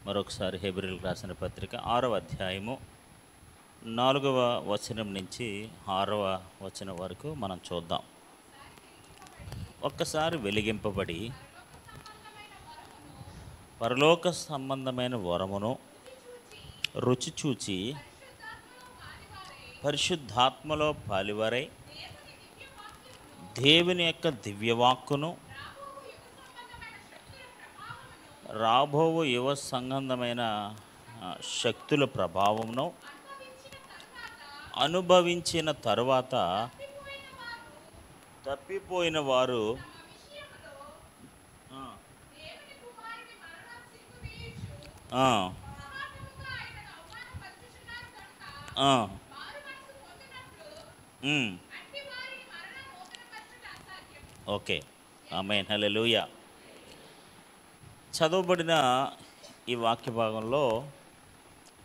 మరొకసారి హెబ్రీయులకు రాసిన పత్రిక 6వ అధ్యాయము 4వ వచనం నుంచి 6వ వచనం వరకు మనం చూద్దాం. ఒక్కసారి వెలిగింపబడి పరలోక సంబంధమైన వరమును రుచి చూచి పరిశుద్ధాత్మలో పాలివారై దేవుని యొక్క దివ్యవాక్కును రాబోవు యువ సంబంధమైన శక్తుల ప్రభావమును అనుభవించిన తరువాత తప్పిపోయిన వారు ఓకే, ఆమేన్, హల్లెలూయా. చదవబడిన ఈ వాక్య భాగంలో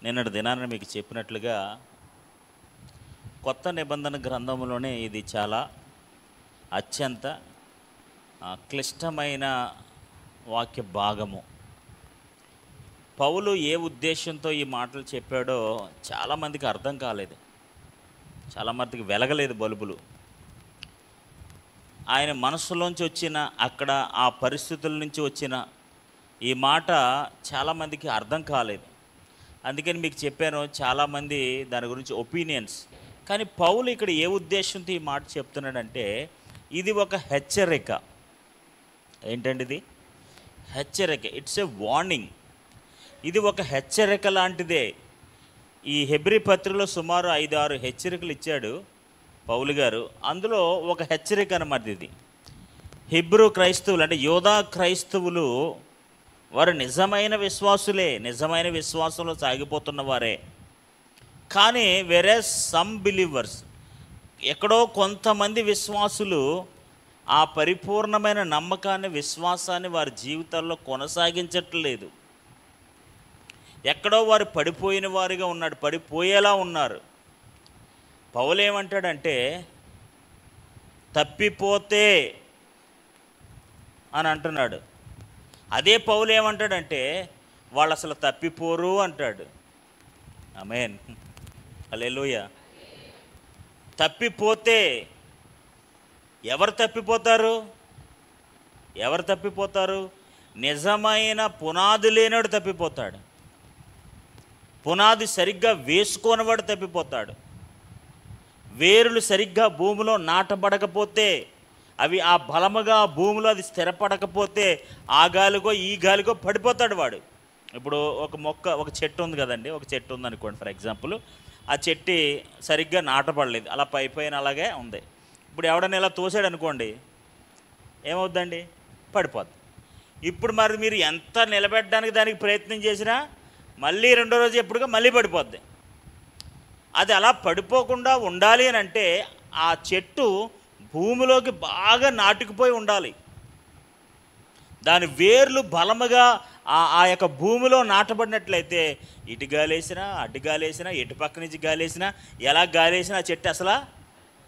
నిన్నటి దినాన్ని మీకు చెప్పినట్లుగా కొత్త నిబంధన గ్రంథంలోనే ఇది చాలా అత్యంత క్లిష్టమైన వాక్య భాగము. పౌలు ఏ ఉద్దేశంతో ఈ మాటలు చెప్పాడో చాలామందికి అర్థం కాలేదు, చాలామందికి వెలగలేదు బల్బులు. ఆయన మనసులోంచి వచ్చిన అక్కడ ఆ పరిస్థితుల నుంచి వచ్చిన ఈ మాట చాలామందికి అర్థం కాలేదు. అందుకని మీకు చెప్పాను, చాలామంది దాని గురించి ఒపీనియన్స్. కానీ పౌలు ఇక్కడ ఏ ఉద్దేశంతో ఈ మాట చెప్తున్నాడంటే ఇది ఒక హెచ్చరిక. ఏంటండి ఇది? హెచ్చరిక. It's a warning. ఇది ఒక హెచ్చరిక లాంటిదే. ఈ హెబ్రీ పత్రికలో సుమారు 5-6 హెచ్చరికలు ఇచ్చాడు పౌలు గారు. అందులో ఒక హెచ్చరిక అన్నమాట ఇది. హెబ్రూ క్రైస్తవులు అంటే యోధా క్రైస్తవులు వారు నిజమైన విశ్వాసులే, నిజమైన విశ్వాసంలో సాగిపోతున్న వారే. కానీ వేరే సమ్ బిలీవర్స్, ఎక్కడో కొంతమంది విశ్వాసులు ఆ పరిపూర్ణమైన నమ్మకాన్ని, విశ్వాసాన్ని వారి జీవితాల్లో కొనసాగించట్లేదు. ఎక్కడో వారు పడిపోయిన వారిగా ఉన్నాడు, పడిపోయేలా ఉన్నారు. పౌలు ఏమంటాడంటే తప్పిపోతే అని అంటున్నాడు. అదే పౌలు ఏమంటాడంటే వాళ్ళు అసలు తప్పిపోరు అంటాడు. ఆమేన్, హల్లెలూయా. తప్పిపోతే ఎవరు తప్పిపోతారు? ఎవరు తప్పిపోతారు? నిజమైన పునాది లేనివాడు తప్పిపోతాడు. పునాది సరిగ్గా వేసుకోనివాడు తప్పిపోతాడు. వేరులు సరిగ్గా భూమిలో నాటబడకపోతే, అవి ఆ బలముగా భూమిలో అది స్థిరపడకపోతే ఆ గాలికో ఈ గాలికో పడిపోతాడు వాడు. ఇప్పుడు ఒక మొక్క, ఒక చెట్టు ఉంది కదండి, ఒక చెట్టు ఉందనుకోండి ఫర్ ఎగ్జాంపుల్. ఆ చెట్టు సరిగ్గా నాటబడలేదు, అలా పైపైన అలాగే ఉంది. ఇప్పుడు ఎవడన్నా ఇలా తోసాడు అనుకోండి, ఏమవుద్దండి? పడిపోద్ది. ఇప్పుడు మరి మీరు ఎంత నిలబెట్టడానికి దానికి ప్రయత్నం చేసినా మళ్ళీ రెండో రోజు ఎప్పుడుగా మళ్ళీ పడిపోద్ది. అది అలా పడిపోకుండా ఉండాలి అని అంటే ఆ చెట్టు భూమిలోకి బాగా నాటుకుపోయి ఉండాలి. దాని వేర్లు బలముగా ఆ యొక్క భూమిలో నాటబడినట్లయితే ఇటు గాలేసినా అటు గాలేసినా ఎటు పక్క నుంచి గాలేసినా ఎలా గాలేసినా ఆ చెట్టు అసలు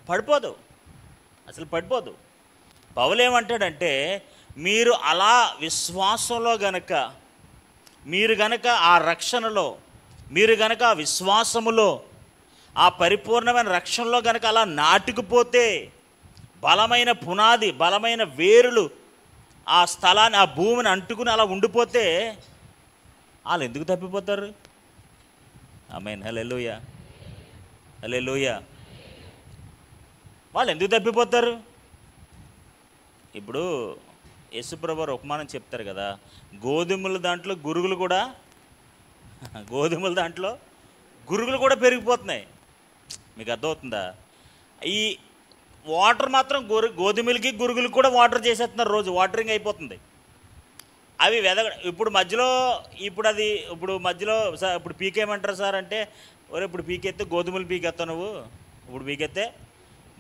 పడిపోదు, అసలు పడిపోదు. పౌలు ఏమంటాడంటే మీరు అలా విశ్వాసంలో గనక, మీరు గనక ఆ రక్షణలో, మీరు గనక ఆ విశ్వాసములో, ఆ పరిపూర్ణమైన రక్షణలో గనక అలా నాటుకుపోతే, బలమైన పునాది, బలమైన వేరులు ఆ స్థలాన్ని, ఆ భూమిని అంటుకుని అలా ఉండిపోతే వాళ్ళు ఎందుకు తప్పిపోతారు? ఆమేన్, హల్లెలూయా, హల్లెలూయా. వాళ్ళు ఎందుకు తప్పిపోతారు? ఇప్పుడు యేసుప్రభు ఉపమానం చెప్తారు కదా, గోధుమల దాంట్లో గురుగులు కూడా, గోధుమల దాంట్లో గురుగులు కూడా పెరిగిపోతున్నాయి. మీకు అర్థమవుతుందా? ఈ వాటర్ మాత్రం గోధుమలకి గురుగులకి కూడా వాటర్ చేసేస్తున్నారు, రోజు వాటరింగ్ అయిపోతుంది. అవి ఇప్పుడు మధ్యలో, ఇప్పుడు మధ్యలో సార్ ఇప్పుడు పీకేయమంటారు సార్ అంటే, ఒరే ఇప్పుడు పీకెత్తే గోధుమలు పీకెత్తావు నువ్వు, ఇప్పుడు పీకెత్తే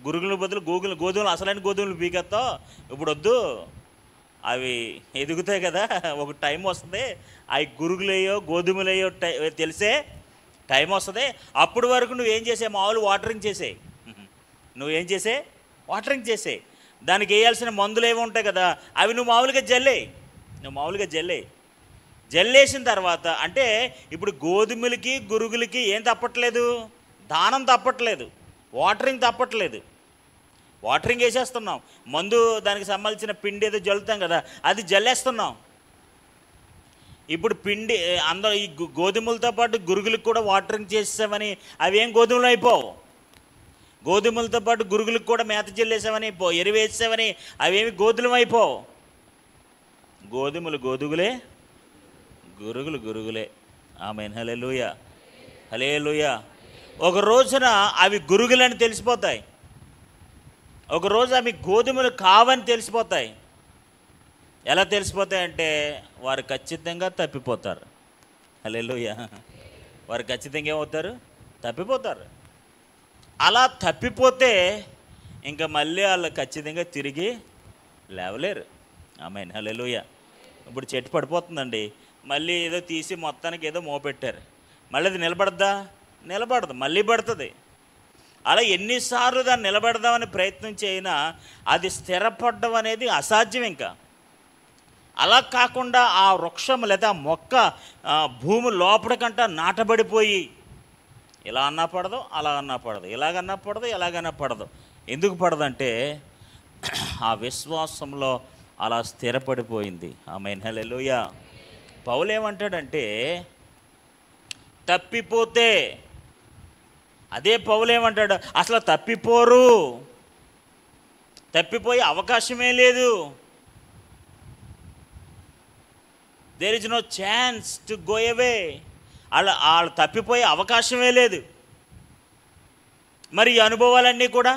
గురుగుల బదులు గోధుమలు అసలైన గోధుమలు పీకెత్తావు, ఇప్పుడు వద్దు, అవి ఎదుగుతాయి కదా, ఒక టైం వస్తుంది, అవి గురుగులేయో గోధుమలేయో తెలిసే టైం వస్తుంది. అప్పటి వరకు నువ్వేం చేసే, మామూలు వాటరింగ్ చేసేయి. నువ్వేం చేసే? వాటరింగ్ చేసే. దానికి వేయాల్సిన మందులు ఏమి ఉంటాయి కదా, అవి నువ్వు మామూలుగా జల్లేయి. జల్లేసిన తర్వాత అంటే ఇప్పుడు గోధుమలకి గురుగులకి ఏం తప్పట్లేదు, దానం తప్పట్లేదు, వాటరింగ్ తప్పట్లేదు. వాటరింగ్ వేసేస్తున్నాం, మందు దానికి సంబంధించిన పిండి ఏదో జల్లుతాం కదా, అది జల్లేస్తున్నాం. ఇప్పుడు పిండి అందరూ ఈ గోధుమలతో పాటు గురుగులకు కూడా వాటరింగ్ చేసామని అవి ఏం గోధుమలు అయిపోవు. గోధుమలతో పాటు గురుగులకు కూడా మేత జల్లేసామని ఎరువు వేసామని అవేమి గోధుమలు అయిపోవు. గోధుమలు గోధుగులే, గురుగులు గురుగులే. ఆమేన్. హల్లెలూయా, హల్లెలూయా. ఒక రోజున అవి గురుగులని తెలిసిపోతాయి, ఒక రోజు అవి గోధుమలు కావని తెలిసిపోతాయి. ఎలా తెలిసిపోతాయంటే వారు ఖచ్చితంగా తప్పిపోతారు. హల్లెలూయా. వారు ఖచ్చితంగా ఏమవుతారు, తప్పిపోతారు. అలా తప్పిపోతే ఇంకా మళ్ళీ వాళ్ళు ఖచ్చితంగా తిరిగి లేవలేరు. ఆమేన్. హల్లెలూయా. ఇప్పుడు చెట్టు పడిపోతుందండి, మళ్ళీ ఏదో తీసి మొత్తానికి ఏదో మోపెట్టారు, మళ్ళీ అది నిలబడద్దా? నిలబడదు, మళ్ళీ పడుతుంది. అలా ఎన్నిసార్లు దాన్ని నిలబెడదామని ప్రయత్నం చేయినా అది స్థిరపడడం అనేది అసాధ్యం. ఇంకా అలా కాకుండా ఆ వృక్షం లేదా ఆ మొక్క భూమి లోపలికంట నాటబడిపోయి ఇలా అన్నా పడదు, అలా అన్నా పడదు, ఇలాగన్నా పడదు, ఎలాగన్నా పడదు. ఎందుకు పడదంటే ఆ విశ్వాసంలో అలా స్థిరపడిపోయింది. ఆమేన్. హల్లెలూయా. పౌలు ఏమంటాడంటే తప్పిపోతే, అదే పౌలు ఏమంటాడు, అసలు తప్పిపోరు, తప్పిపోయే అవకాశమే లేదు. There is no chance to go away. వాళ్ళు తప్పిపోయే అవకాశమే లేదు. మరి ఈ అనుభవాలన్నీ కూడా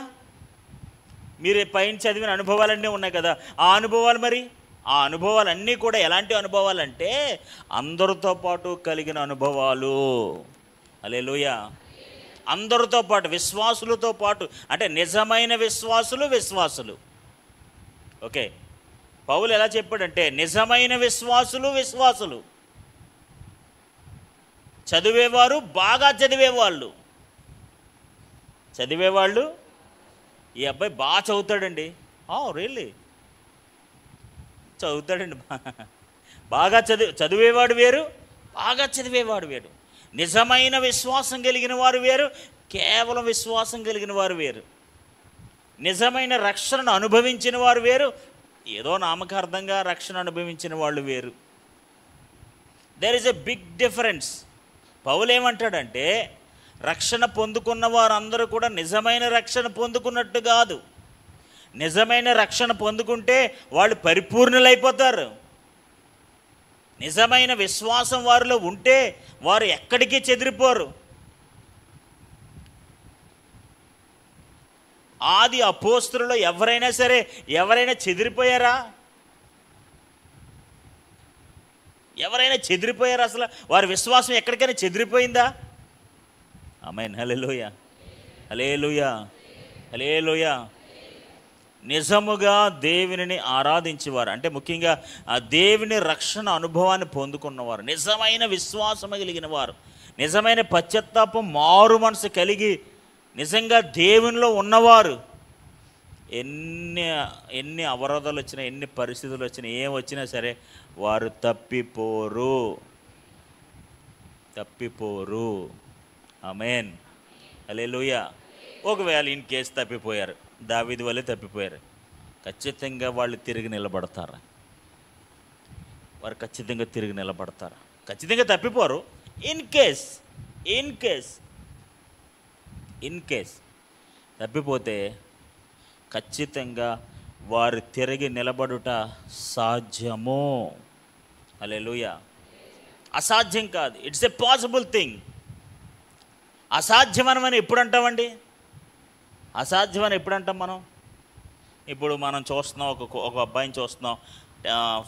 మీరు పైన చదివిన అనుభవాలన్నీ ఉన్నాయి కదా, ఆ అనుభవాలు మరి ఆ అనుభవాలన్నీ కూడా ఎలాంటి అనుభవాలంటే అందరితో పాటు కలిగిన అనుభవాలు. హల్లెలూయా. అందరితో పాటు, విశ్వాసులతో పాటు, అంటే నిజమైన విశ్వాసులు. ఓకే, పౌలు ఎలా చెప్పాడంటే నిజమైన విశ్వాసులు, చదివేవారు, బాగా చదివేవాళ్ళు. ఈ అబ్బాయి బాగా చదువుతాడండి. రియల్లీ చదువుతాడండి, బాగా చదివేవాడు వేరు, బాగా చదివేవాడు వేరు. నిజమైన విశ్వాసం కలిగిన వారు వేరు, కేవలం విశ్వాసం కలిగిన వారు వేరు. నిజమైన రక్షణను అనుభవించిన వారు వేరు, ఏదో నామకార్థంగా రక్షణ అనుభవించిన వాళ్ళు వేరు. There is a big difference. Paul ఏమంటాడంటే రక్షణ పొందుకున్న వారందరూ కూడా నిజమైన రక్షణ పొందుకున్నట్టు కాదు. నిజమైన రక్షణ పొందుకుంటే వాళ్ళు పరిపూర్ణులైపోతారు. నిజమైన విశ్వాసం వారిలో ఉంటే వారు ఎక్కడికి చెదిరిపోరు. ఆది అపోస్తలులో ఎవరైనా చెదిరిపోయారా? అసలు వారి విశ్వాసం ఎక్కడికైనా చెదిరిపోయిందా? ఆమేన్. హల్లెలూయా, హల్లెలూయా, హల్లెలూయా. నిజముగా దేవునిని ఆరాధించేవారు, అంటే ముఖ్యంగా ఆ దేవుని రక్షణ అనుభవాన్ని పొందుకున్నవారు, నిజమైన విశ్వాసం కలిగిన వారు, నిజమైన పశ్చాత్తాపం, మారు మనసు కలిగి నిజంగా దేవునిలో ఉన్నవారు, ఎన్ని అవరోధాలు వచ్చినా, ఎన్ని పరిస్థితులు వచ్చినా, ఏం వచ్చినా సరే వారు తప్పిపోరు. ఆమేన్. హల్లెలూయా. ఒకవేళ ఇన్ కేసు తప్పిపోయారు, దావీదు వల్లే తప్పిపోయారు, ఖచ్చితంగా వాళ్ళు తిరిగి నిలబడతారు. ఖచ్చితంగా తప్పిపోరు. ఇన్ కేస్ తప్పిపోతే ఖచ్చితంగా వారు తిరిగి నిలబడుట సాధ్యము. హల్లెలూయా. అసాధ్యం కాదు, ఇట్స్ ఎ పాసిబుల్ థింగ్. అసాధ్యమని ఎప్పుడు అంటామండి? మనం ఇప్పుడు మనం చూస్తున్నాం, ఒక అబ్బాయిని చూస్తున్నాం,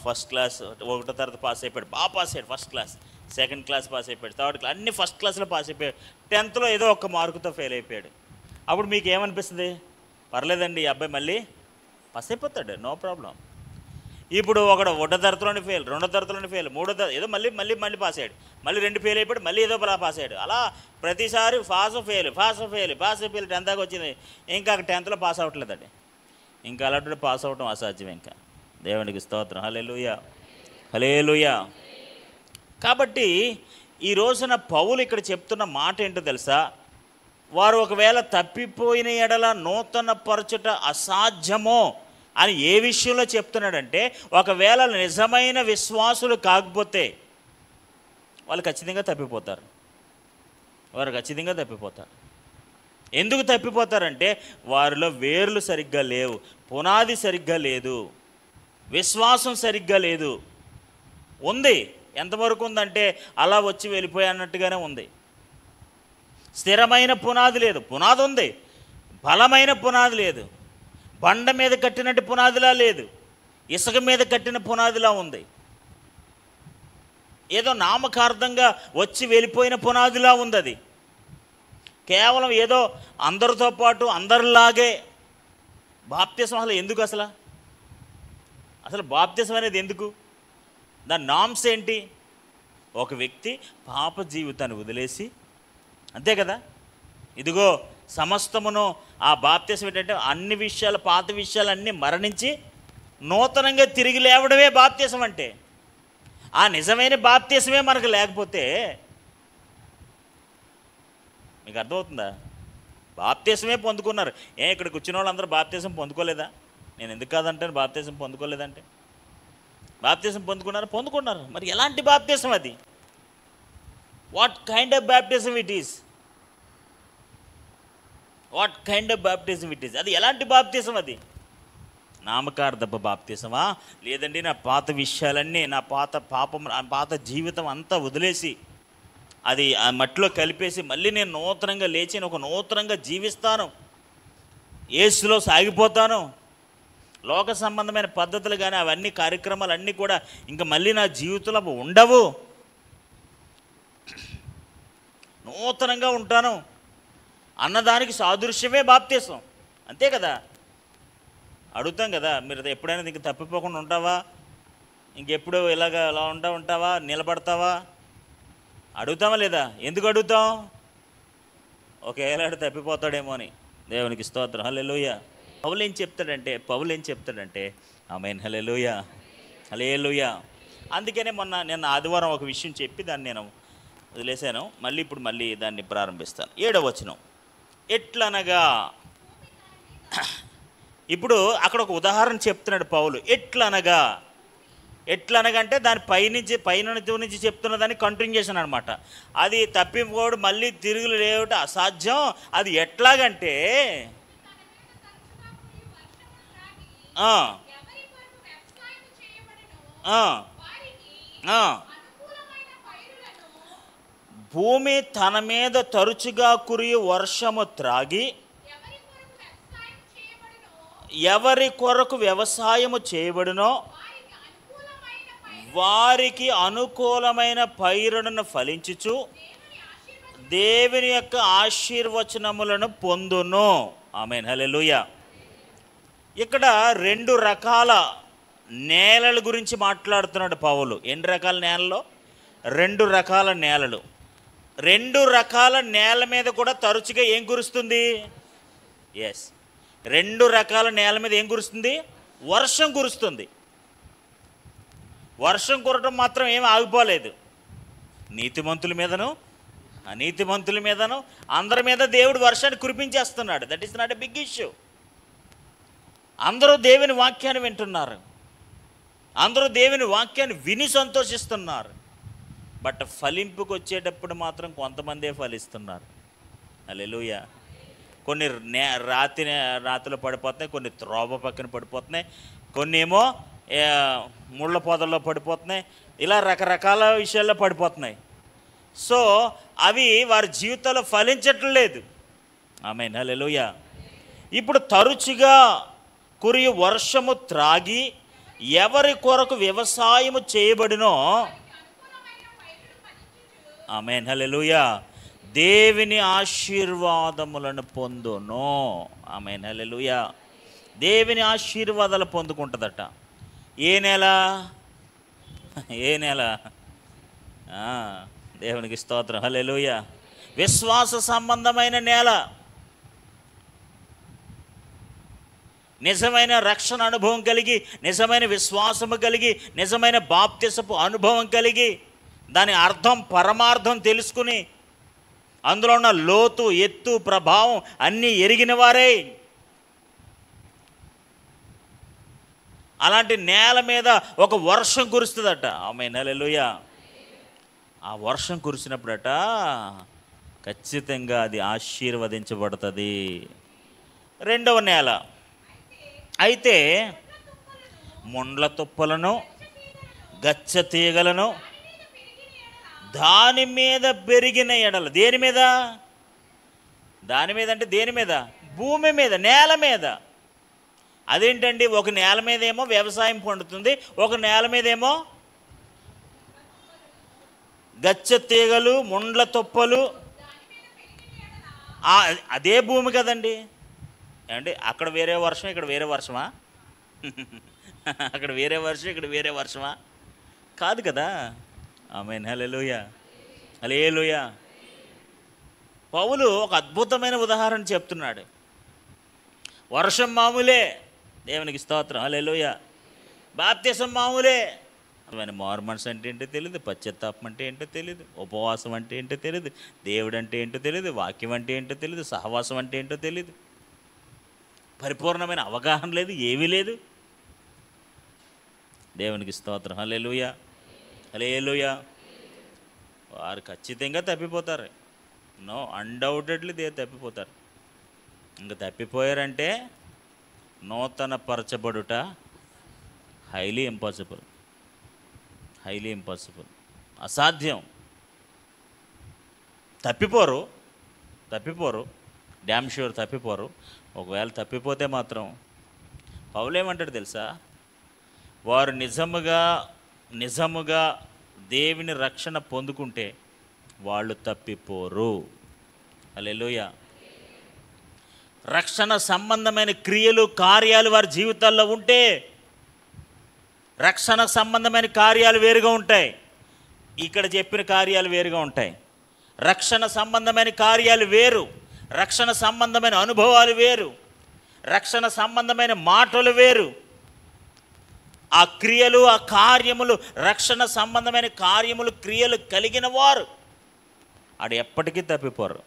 ఫస్ట్ క్లాస్ 1వ తరగతి పాస్ అయిపోయాడు, బాగా పాస్ అయ్యాడు, first class, second class pass అయిపోయాడు, థర్డ్ క్లాస్, అన్ని ఫస్ట్ క్లాస్లో పాస్ అయిపోయాడు, 10th ఏదో ఒక్క మార్కుతో ఫెయిల్ అయిపోయాడు. అప్పుడు మీకు ఏమనిపిస్తుంది? పర్లేదండి, ఈ అబ్బాయి మళ్ళీ పాస్ అయిపోతాడు, నో ప్రాబ్లం. ఇప్పుడు ఒకడు 1వ తరగతిలోనే ఫెయిల్, 2వ తరగతిలోనే ఫెయిల్, 3వ తరగతి ఏదో మళ్ళీ పాస్ అయ్యాడు, మళ్ళీ 2 ఫెయిల్ అయిపోయాడు, మళ్ళీ ఏదో పాస్ అయ్యాడు. అలా ప్రతిసారి పాస్ ఫెయిల్ 10th దాకా వచ్చింది, ఇంకా 10th పాస్ అవ్వట్లేదండి. ఇంకా అలాంటి పాస్ అవ్వటం అసాధ్యం. ఇంకా దేవునికి స్తోత్రం. హల్లెలూయా, హల్లెలూయా. కాబట్టి ఈ రోజున పౌలు ఇక్కడ చెప్తున్న మాట ఏంటో తెలుసా? వారు ఒకవేళ తప్పిపోయిన ఎడల నూతన పరచుట అసాధ్యమో అని ఏ విషయంలో చెప్తున్నాడంటే, ఒకవేళ నిజమైన విశ్వాసులు కాకపోతే వాళ్ళు ఖచ్చితంగా తప్పిపోతారు. వారు ఖచ్చితంగా తప్పిపోతారు. ఎందుకు తప్పిపోతారంటే వారిలో వేర్లు సరిగ్గా లేవు, పునాది సరిగ్గా లేదు, విశ్వాసం సరిగ్గా లేదు. ఉంది, ఎంతవరకు ఉందంటే అలా వచ్చి వెళ్ళిపోయి అన్నట్టుగానే ఉంది. స్థిరమైన పునాది లేదు. పునాది ఉంది, బలమైన పునాది లేదు. బండ మీద కట్టినట్టు పునాదిలా లేదు, ఇసుక మీద కట్టిన పునాదిలా ఉంది. ఏదో నామకార్థంగా వచ్చి వెళ్ళిపోయిన పునాదిలా ఉంది. అది కేవలం ఏదో అందరితో పాటు అందరిలాగే. బాప్తిసం అసలు ఎందుకు? అసలు బాప్తిసం అనేది ఎందుకు? దాని నామ్స్ ఏంటి? ఒక వ్యక్తి పాప జీవితాన్ని వదిలేసి, అంతే కదా, ఇదిగో సమస్తమును ఆ బాప్తిసం ఏంటంటే అన్ని విషయాలు, పాత విషయాలన్నీ మరణించి నూతనంగా తిరిగి లేవడమే బాప్తిసం అంటే. ఆ నిజమైన బాప్తిసమే మనకు లేకపోతే మీకు అర్థమవుతుందా? బాప్తిసమే పొందుకున్నారు. ఇక్కడికి వచ్చిన వాళ్ళందరూ బాప్తిసం పొందుకోలేదా? నేను ఎందుకు కాదంటాను బాప్తిసం పొందుకోలేదంటే. బాప్తిసం పొందుకున్నారు. మరి ఎలాంటి బాప్తిసం అది? What kind of baptism it is? What kind of baptism it is? అది ఎలాంటి బాప్తిసం? అది నామకార్థపు బాప్తిసమా? లేదండి నా పాత విషయాలన్నీ, నా పాత జీవితం అంతా వదిలేసి అది ఆ మట్టిలో కలిపేసి మళ్ళీ నేను నూతనంగా లేచి ఒక నూతనంగా జీవిస్తాను, యేసులో సాగిపోతాను, లోక సంబంధమైన పద్ధతులు కానీ అవన్నీ కార్యక్రమాలు అన్నీ కూడా ఇంకా మళ్ళీ నా జీవితంలో ఉండవు, నూతనంగా ఉంటాను అన్నదానికి సాదృశ్యమే బాప్తిసం. అంతే కదా? అడుగుతాం కదా, మీరు ఎప్పుడైనా ఇంక తప్పిపోకుండా ఉంటావా? ఇంకెప్పుడు ఇలా ఉంటావా? నిలబడతావా? అడుగుతామా లేదా? ఎందుకు అడుగుతాం? ఒకేలాడు తప్పిపోతాడేమో అని. దేవునికి స్తోత్రం, హల్లెలూయా. పౌలు ఏం చెప్తాడంటే ఆమేన్, హల్లెలూయా, హల్లెలూయా. అందుకనే నిన్న ఆదివారం ఒక విషయం చెప్పి దాన్ని నేను వదిలేశాను. ఇప్పుడు దాన్ని ప్రారంభిస్తాను. 7వ వచనం. ఎట్లనగా, ఇప్పుడు అక్కడ ఒక ఉదాహరణ చెప్తున్నాడు పౌలు. ఎట్లనగా అంటే దాని పైన నుంచి చెప్తున్న దాన్ని కంటిన్యూషన్ అనమాట. అది తప్పిపోడు మళ్ళీ తిరిగి లేవట అసాధ్యం. అది ఎట్లాగంటే భూమి తన మీద తరచుగా కురి వర్షము త్రాగి ఎవరి కొరకు వ్యవసాయము చేయబడునో వారికి అనుకూలమైన పైరులను ఫలించుచు దేవుని యొక్క ఆశీర్వచనములను పొందును. ఆమేన్, హల్లెలూయా. ఇక్కడ 2 రకాల నేలల గురించి మాట్లాడుతున్నాడు పౌలు. ఎన్ని రకాల నేలలో? 2 రకాల నేలలు. 2 రకాల నేల మీద కూడా తరచుగా ఏం కురుస్తుంది? 2 రకాల నేల మీద ఏం కురుస్తుంది? వర్షం కురుస్తుంది. వర్షం కురటం మాత్రం ఏమి ఆగిపోలేదు. నీతిమంతుల మీదను అనీతిమంతుల మీదను అందరి మీద దేవుడు వర్షాన్ని కురిపించేస్తున్నాడు. That is not a big issue. అందరూ దేవుని వాక్యాన్ని వింటున్నారు, అందరూ దేవుని వాక్యాన్ని విని సంతోషిస్తున్నారు. బట్ ఫలింపుకు వచ్చేటప్పుడు మాత్రం కొంతమందే ఫలిస్తున్నారు. హల్లెలూయా. కొన్ని రాతిలో పడిపోతున్నాయి, కొన్ని త్రోవ పక్కన పడిపోతున్నాయి, కొన్ని ఏమో ముళ్ళ పొదల్లో పడిపోతున్నాయి. ఇలా రకరకాల విషయాల్లో పడిపోతున్నాయి. సో అవి వారి జీవితంలో ఫలించట్లేదు. ఆమేన్, హల్లెలూయా. ఇప్పుడు తరచుగా కురి వర్షము త్రాగి ఎవరి కొరకు వ్యవసాయము చేయబడినో, ఆమేన్, హల్లెలూయా, దేవుని ఆశీర్వాదములను పొందును. ఆమేన్, హల్లెలూయా. దేవుని ఆశీర్వాదాలు పొందుకుంటుందట. ఏ నెల? దేవునికి స్తోత్రం, హల్లెలూయా. విశ్వాస సంబంధమైన నేల, నిజమైన రక్షణ అనుభవం కలిగి, నిజమైన విశ్వాసము కలిగి, నిజమైన బాప్తిసపు అనుభవం కలిగి, దాని అర్థం పరమార్థం తెలుసుకుని అందులో ఉన్న లోతు, ఎత్తు, ప్రభావం అన్నీ ఎరిగిన వారే. అలాంటి నేల మీద ఒక వర్షం కురుస్తుందట. ఆమేన్, హల్లెలూయా. ఆ వర్షం కురిసినప్పుడట ఖచ్చితంగా అది ఆశీర్వదించబడుతుంది. రెండవ నేల అయితే ముండ్ల తుప్పలను, గచ్చ తీగలను దాని మీద పెరిగిన ఎడల. దేని మీద? దాని మీద అంటే దేని మీద? భూమి మీద, నేల మీద. అదేంటండి, ఒక నేల మీద ఏమో వ్యవసాయం పండుతుంది, ఒక నేల మీద ఏమో గచ్చ తీగలు, ముండ్ల తుప్పలు. అదే భూమి కదండి. ఏమండి, అక్కడ వేరే వర్షం, ఇక్కడ వేరే వర్షమా? అక్కడ వేరే వర్షం, ఇక్కడ వేరే వర్షమా? కాదు కదా. ఆమేన్, హల్లెలూయా, హల్లెలూయా. పౌలు ఒక అద్భుతమైన ఉదాహరణ చెప్తున్నాడు. వర్షం మామూలే, దేవునికి స్తోత్రం, హల్లెలూయా. బాప్తిసం మామూలే, అవన్నీ మారు మనసు అంటే ఏంటో తెలియదు, పశ్చాత్తాపం అంటే ఏంటో తెలియదు, ఉపవాసం అంటే ఏంటో తెలియదు, దేవుడు అంటే ఏంటో తెలియదు, వాక్యం అంటే ఏంటో తెలియదు, సహవాసం అంటే ఏంటో తెలియదు, పరిపూర్ణమైన అవగాహన లేదు, ఏమీ లేదు. దేవునికి స్తోత్రం, హల్లెలూయా, హల్లెలూయా. వారు ఖచ్చితంగా తప్పిపోతారు. No, undoubtedly తప్పిపోతారు. ఇంకా తప్పిపోయారంటే నూతన పరచబడుట హైలీ ఇంపాసిబుల్, హైలీ ఇంపాసిబుల్, అసాధ్యం. తప్పిపోరు, డ్యామ్ ష్యూర్ తప్పిపోరు. ఒకవేళ తప్పిపోతే మాత్రం పౌలు ఏమంటాడు తెలుసా? వారు నిజముగా దేవుని రక్షణ పొందుకుంటే వాళ్ళు తప్పిపోరు. హల్లెలూయా. రక్షణ సంబంధమైన క్రియలు, కార్యాలు వారి జీవితాల్లో ఉంటే రక్షణ సంబంధమైన కార్యాలు వేరుగా ఉంటాయి, ఇక్కడ చెప్పిన కార్యాలు వేరుగా ఉంటాయి. రక్షణ సంబంధమైన కార్యాలు వేరు, రక్షణ సంబంధమైన అనుభవాలు వేరు, రక్షణ సంబంధమైన మాటలు వేరు. ఆ క్రియలు, ఆ కార్యములు, రక్షణ సంబంధమైన కార్యములు, క్రియలు కలిగిన వారు ఆడు ఎప్పటికీ తప్పిపోరు.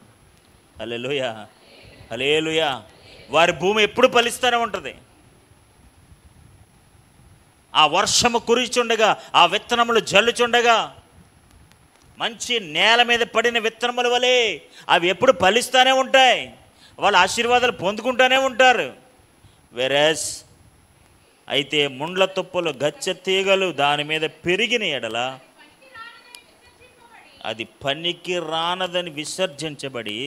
హల్లెలూయా, హల్లెలూయా. వారి భూమి ఎప్పుడు ఫలిస్తూనే ఉంటుంది. ఆ వర్షము కురిచుండగా, ఆ విత్తనములు జల్లుచుండగా, మంచి నేల మీద పడిన విత్తనముల వలె అవి ఎప్పుడు ఫలిస్తూనే ఉంటాయి. వాళ్ళు ఆశీర్వాదాలు పొందుకుంటూనే ఉంటారు. వెరస్ అయితే ముండ్ల తుప్పలు, గచ్చ తీగలు దాని మీద పెరిగిన ఎడల అది పనికి రానదని విసర్జించబడి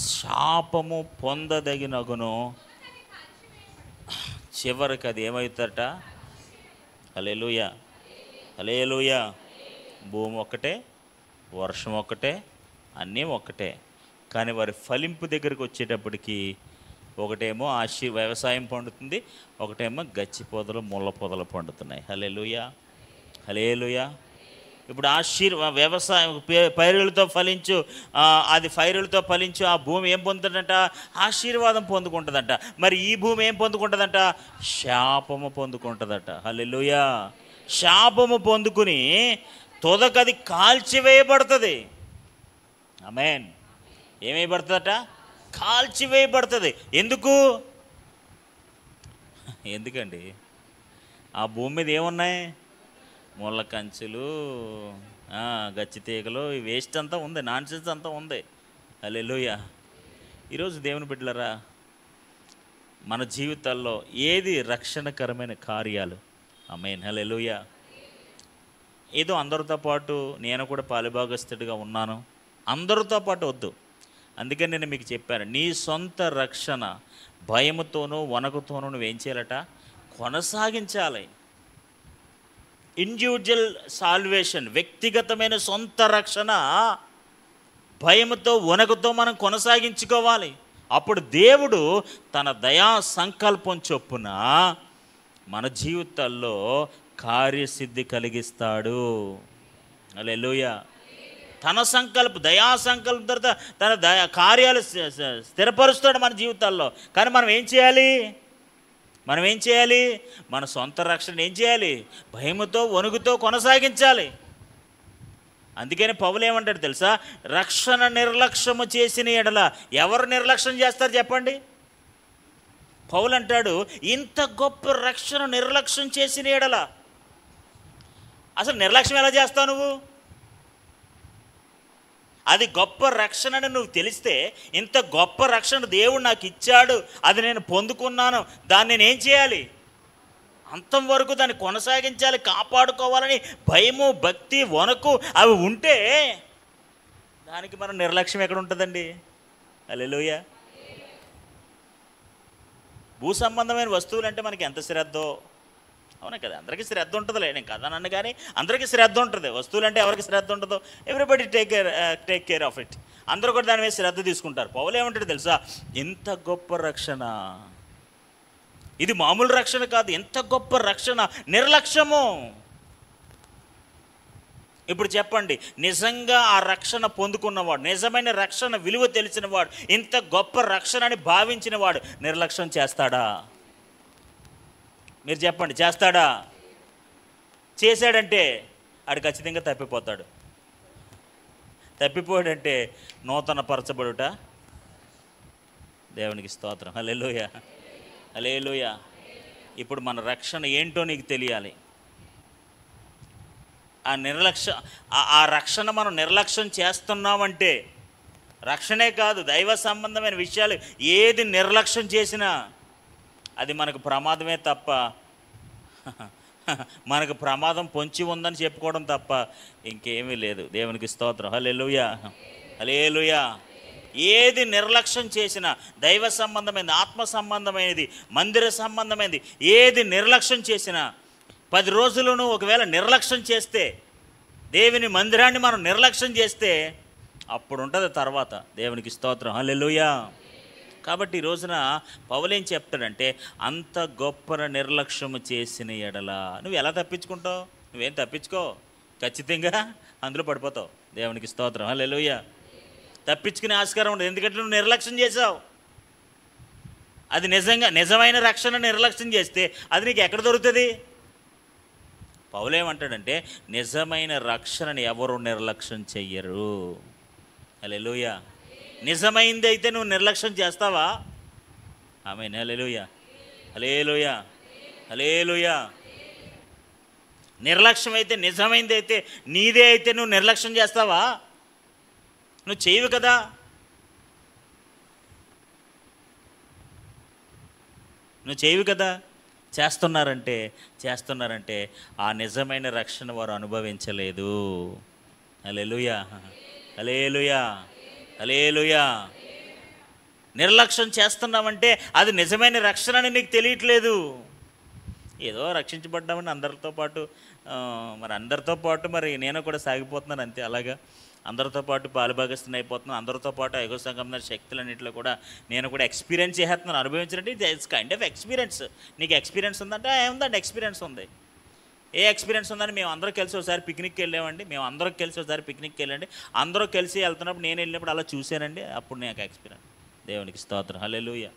శాపము పొందదగినగును. చివరికి అది ఏమవుతారట? హల్లెలూయా, హల్లెలూయా. భూమి ఒక్కటే, వర్షం ఒక్కటే, అన్నీ ఒక్కటే. కానీ వారి ఫలింపు దగ్గరికి వచ్చేటప్పటికి ఒకటేమో వ్యవసాయం పండుతుంది, ఒకటేమో గచ్చి పొదలు, ముళ్ళ పొదలు పండుతున్నాయి. హల్లెలూయా, హల్లెలూయా. ఇప్పుడు వ్యవసాయం పైరులతో ఫలించు, అది పైరులతో ఫలించు ఆ భూమి ఏం పొందుతుందంట? ఆశీర్వాదం పొందుకుంటుందంట. మరి ఈ భూమి ఏం పొందుకుంటుందంట? శాపము పొందుకుంటుందట. హల్లెలూయా. శాపము పొందుకుని తొదకది కాల్చివేయబడుతుంది. ఆమేన్. ఏమైపడుతుందట? కాల్చివేయబడుతుంది. ఎందుకండి? ఆ భూమి మీద ఏమున్నాయి? ముళ్ళ కంచెలు, గచ్చి తీగలు, ఈ వేస్ట్ అంతా ఉంది, నాన్సెన్స్ అంతా ఉంది. హల్లెలూయా. ఈరోజు దేవుని బిడ్డలారా, మన జీవితాల్లో ఏది రక్షణకరమైన కార్యాలు? ఆమేన్, హల్లెలూయా. ఏదో అందరితో పాటు నేను కూడా పాలుభాగస్తుడిగా ఉన్నాను, అందరితో పాటు వద్దు. అందుకని నేను మీకు చెప్పాను, నీ సొంత రక్షణ భయముతోనూ వణకుతోనూ నువ్వేం చేయాలట? కొనసాగించాలి. ఇండివిజువల్ సాల్వేషన్, వ్యక్తిగతమైన సొంత రక్షణ భయముతో వణకుతో మనం కొనసాగించుకోవాలి. అప్పుడు దేవుడు తన దయా సంకల్పం చొప్పున మన జీవితాల్లో కార్యసిద్ధి కలిగిస్తాడు. హల్లెలూయా. తన దయా సంకల్పం తర్వాత తన కార్యాలు స్థిరపరుస్తాడు మన జీవితాల్లో. కానీ మనం ఏం చేయాలి? మన సొంత రక్షణ ఏం చేయాలి? భయముతో వణుకుతో కొనసాగించాలి. అందుకని పౌలు ఏమంటాడు తెలుసా? రక్షణ నిర్లక్ష్యము చేసిన ఎడల. ఎవరు నిర్లక్ష్యం చేస్తారు చెప్పండి? పౌలు అంటాడు, ఇంత గొప్ప రక్షణ నిర్లక్ష్యం చేసిన ఎడల. అసలు నిర్లక్ష్యం ఎలా చేస్తావు నువ్వు? అది గొప్ప రక్షణ అని నువ్వు తెలిస్తే, ఇంత గొప్ప రక్షణ దేవుడు నాకు ఇచ్చాడు, అది నేను పొందుకున్నాను, దాన్ని నేనేం చేయాలి? అంతం వరకు దాన్ని కొనసాగించాలి, కాపాడుకోవాలని భయము, భక్తి, వణకు అవి ఉంటే దానికి మనం నిర్లక్ష్యం ఎక్కడ ఉంటుందండి? హల్లెలూయా. భూ సంబంధమైన వస్తువులు అంటే మనకి ఎంత శ్రద్ధో, అవునా కదా? అందరికీ శ్రద్ధ ఉంటుందిలే, నేను కదా నన్ను, కానీ అందరికీ శ్రద్ధ ఉంటుంది. వస్తువులు అంటే ఎవరికి శ్రద్ధ ఉంటుందో? Everybody take care of it. అందరూ కూడా దాని మీద శ్రద్ధ తీసుకుంటారు. పౌలు ఏమంటాడు తెలుసా? ఇంత గొప్ప రక్షణ, ఇది మామూలు రక్షణ కాదు, ఎంత గొప్ప రక్షణ నిర్లక్ష్యము. ఇప్పుడు చెప్పండి, నిజంగా ఆ రక్షణ పొందుకున్నవాడు, నిజమైన రక్షణ విలువ తెలిసిన వాడు, ఇంత గొప్ప రక్షణ అని భావించిన వాడు నిర్లక్ష్యం చేస్తాడా? మీరు చెప్పండి, చేస్తాడా? చేశాడంటే ఆడు ఖచ్చితంగా తప్పిపోతాడు. తప్పిపోయాడంటే నూతన పరచబడుట. దేవునికి స్తోత్రం. హల్లెలూయా, హల్లెలూయా. ఇప్పుడు మన రక్షణ ఏంటో నీకు తెలియాలి. ఆ రక్షణ మనం నిర్లక్ష్యం చేస్తున్నామంటే, రక్షణే కాదు, దైవ సంబంధమైన విషయాలు ఏది నిర్లక్ష్యం చేసినా అది మనకు ప్రమాదమే తప్ప, మనకు ప్రమాదం పొంచి ఉందని చెప్పుకోవడం తప్ప ఇంకేమీ లేదు. దేవునికి స్తోత్రం. హల్లెలూయా, హల్లెలూయా. ఏది నిర్లక్ష్యం చేసినా, దైవ సంబంధమైనది, ఆత్మ సంబంధమైనది, మందిర సంబంధమైనది ఏది నిర్లక్ష్యం చేసినా, 10 రోజులను ఒకవేళ నిర్లక్ష్యం చేస్తే, దేవుని మందిరాన్ని మనం నిర్లక్ష్యం చేస్తే అప్పుడు ఉంటుంది తర్వాత. దేవునికి స్తోత్రం. హల్లెలూయా. కాబట్టి ఈ రోజున పౌలు ఏం చెప్తాడంటే, అంత గొప్ప నిర్లక్ష్యము చేసిన ఎడల నువ్వు ఎలా తప్పించుకుంటావు? నువ్వేం తప్పించుకో, ఖచ్చితంగా అందులో పడిపోతావు. దేవునికి స్తోత్రం. హల్లెలూయా. తప్పించుకునే ఆస్కారం ఉండదు, ఎందుకంటే నువ్వు నిర్లక్ష్యం చేసావు. అది నిజమైన రక్షణ నిర్లక్ష్యం చేస్తే అది నీకు ఎక్కడ దొరుకుతుంది? పౌలు ఏమంటాడంటే, నిజమైన రక్షణని ఎవరు నిర్లక్ష్యం చెయ్యరు. హల్లెలూయా. నిజమైంది అయితే నువ్వు నిర్లక్ష్యం చేస్తావా? ఆమేన్. హల్లెలూయా, హల్లెలూయా, హల్లెలూయా. నిర్లక్ష్యం అయితే, నిజమైంది అయితే, నీదే అయితే నువ్వు నిర్లక్ష్యం చేస్తావా? నువ్వు చేయవు కదా. నువ్వు చేయవు కదా. చేస్తున్నారంటే ఆ నిజమైన రక్షణ వారు అనుభవించలేదు. హల్లెలూయా, హల్లెలూయా, హల్లెలూయా. నిర్లక్ష్యం చేస్తున్నామంటే అది నిజమైన రక్షణ అని నీకు తెలియట్లేదు. ఏదో రక్షించబడ్డామని అందరితో పాటు మరి నేను కూడా సాగిపోతున్నాను అంతే. అలాగా అందరితో పాటు పాలుభాగస్తుని అయిపోతున్నాను. అందరితో పాటు ఎగో సంగమన శక్తులన్నింటిలో కూడా నేను కూడా ఎక్స్పీరియన్స్ చేస్తున్నాను. అనుభవించాలంటే ఇట్స్ కైండ్ ఆఫ్ ఎక్స్పీరియన్స్. నీకు ఎక్స్పీరియన్స్ ఉందంటే ఏముందండి? ఎక్స్పీరియన్స్ ఉంది. ఏ ఎక్స్పీరియన్స్ ఉందని మేము అందరూ కలిసి ఒకసారి పిక్నిక్కి వెళ్ళామండి. అందరూ కలిసి వెళ్తున్నప్పుడు, నేను వెళ్ళినప్పుడు అలా చూశానండి. అప్పుడు నాకు ఎక్స్పీరియన్స్. దేవునికి స్తోత్రం. హల్లెలూయా.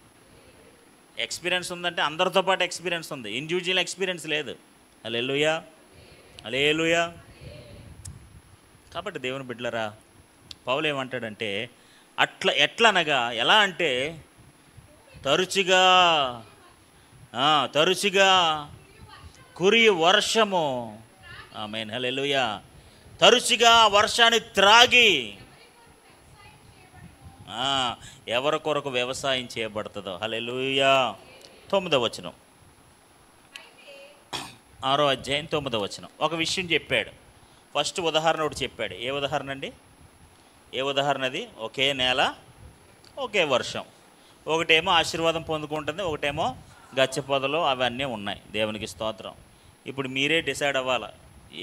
ఎక్స్పీరియన్స్ ఉందంటే అందరితో పాటు ఎక్స్పీరియన్స్ ఉంది, ఇండివిజువల్ ఎక్స్పీరియన్స్ లేదు. హల్లెలూయా, హల్లెలూయా. కాబట్టి దేవుని బిడ్డలారా, పౌలు ఏమంటాడంటే, ఎట్లనగా ఎలా అంటే తరచుగా కురియు వర్షము. ఆమేన్. హల్లెలూయా. తరచుగా వర్షాన్ని త్రాగి ఎవరి కొరకు వ్యవసాయం చేయబడుతుందో. హల్లెలూయా. 9వ వచనం, 6వ అధ్యాయం 9వ వచనం ఒక విషయం చెప్పాడు. ఫస్ట్ ఉదాహరణ ఒకటి చెప్పాడు. ఏ ఉదాహరణ అండి? ఏ ఉదాహరణ అది? ఒకే నేల, ఒకే వర్షం. ఒకటేమో ఆశీర్వాదం పొందుకుంటుంది, ఒకటేమో గచ్చ పొదలు అవన్నీ ఉన్నాయి. దేవునికి స్తోత్రం. ఇప్పుడు మీరే డిసైడ్ అవ్వాలి,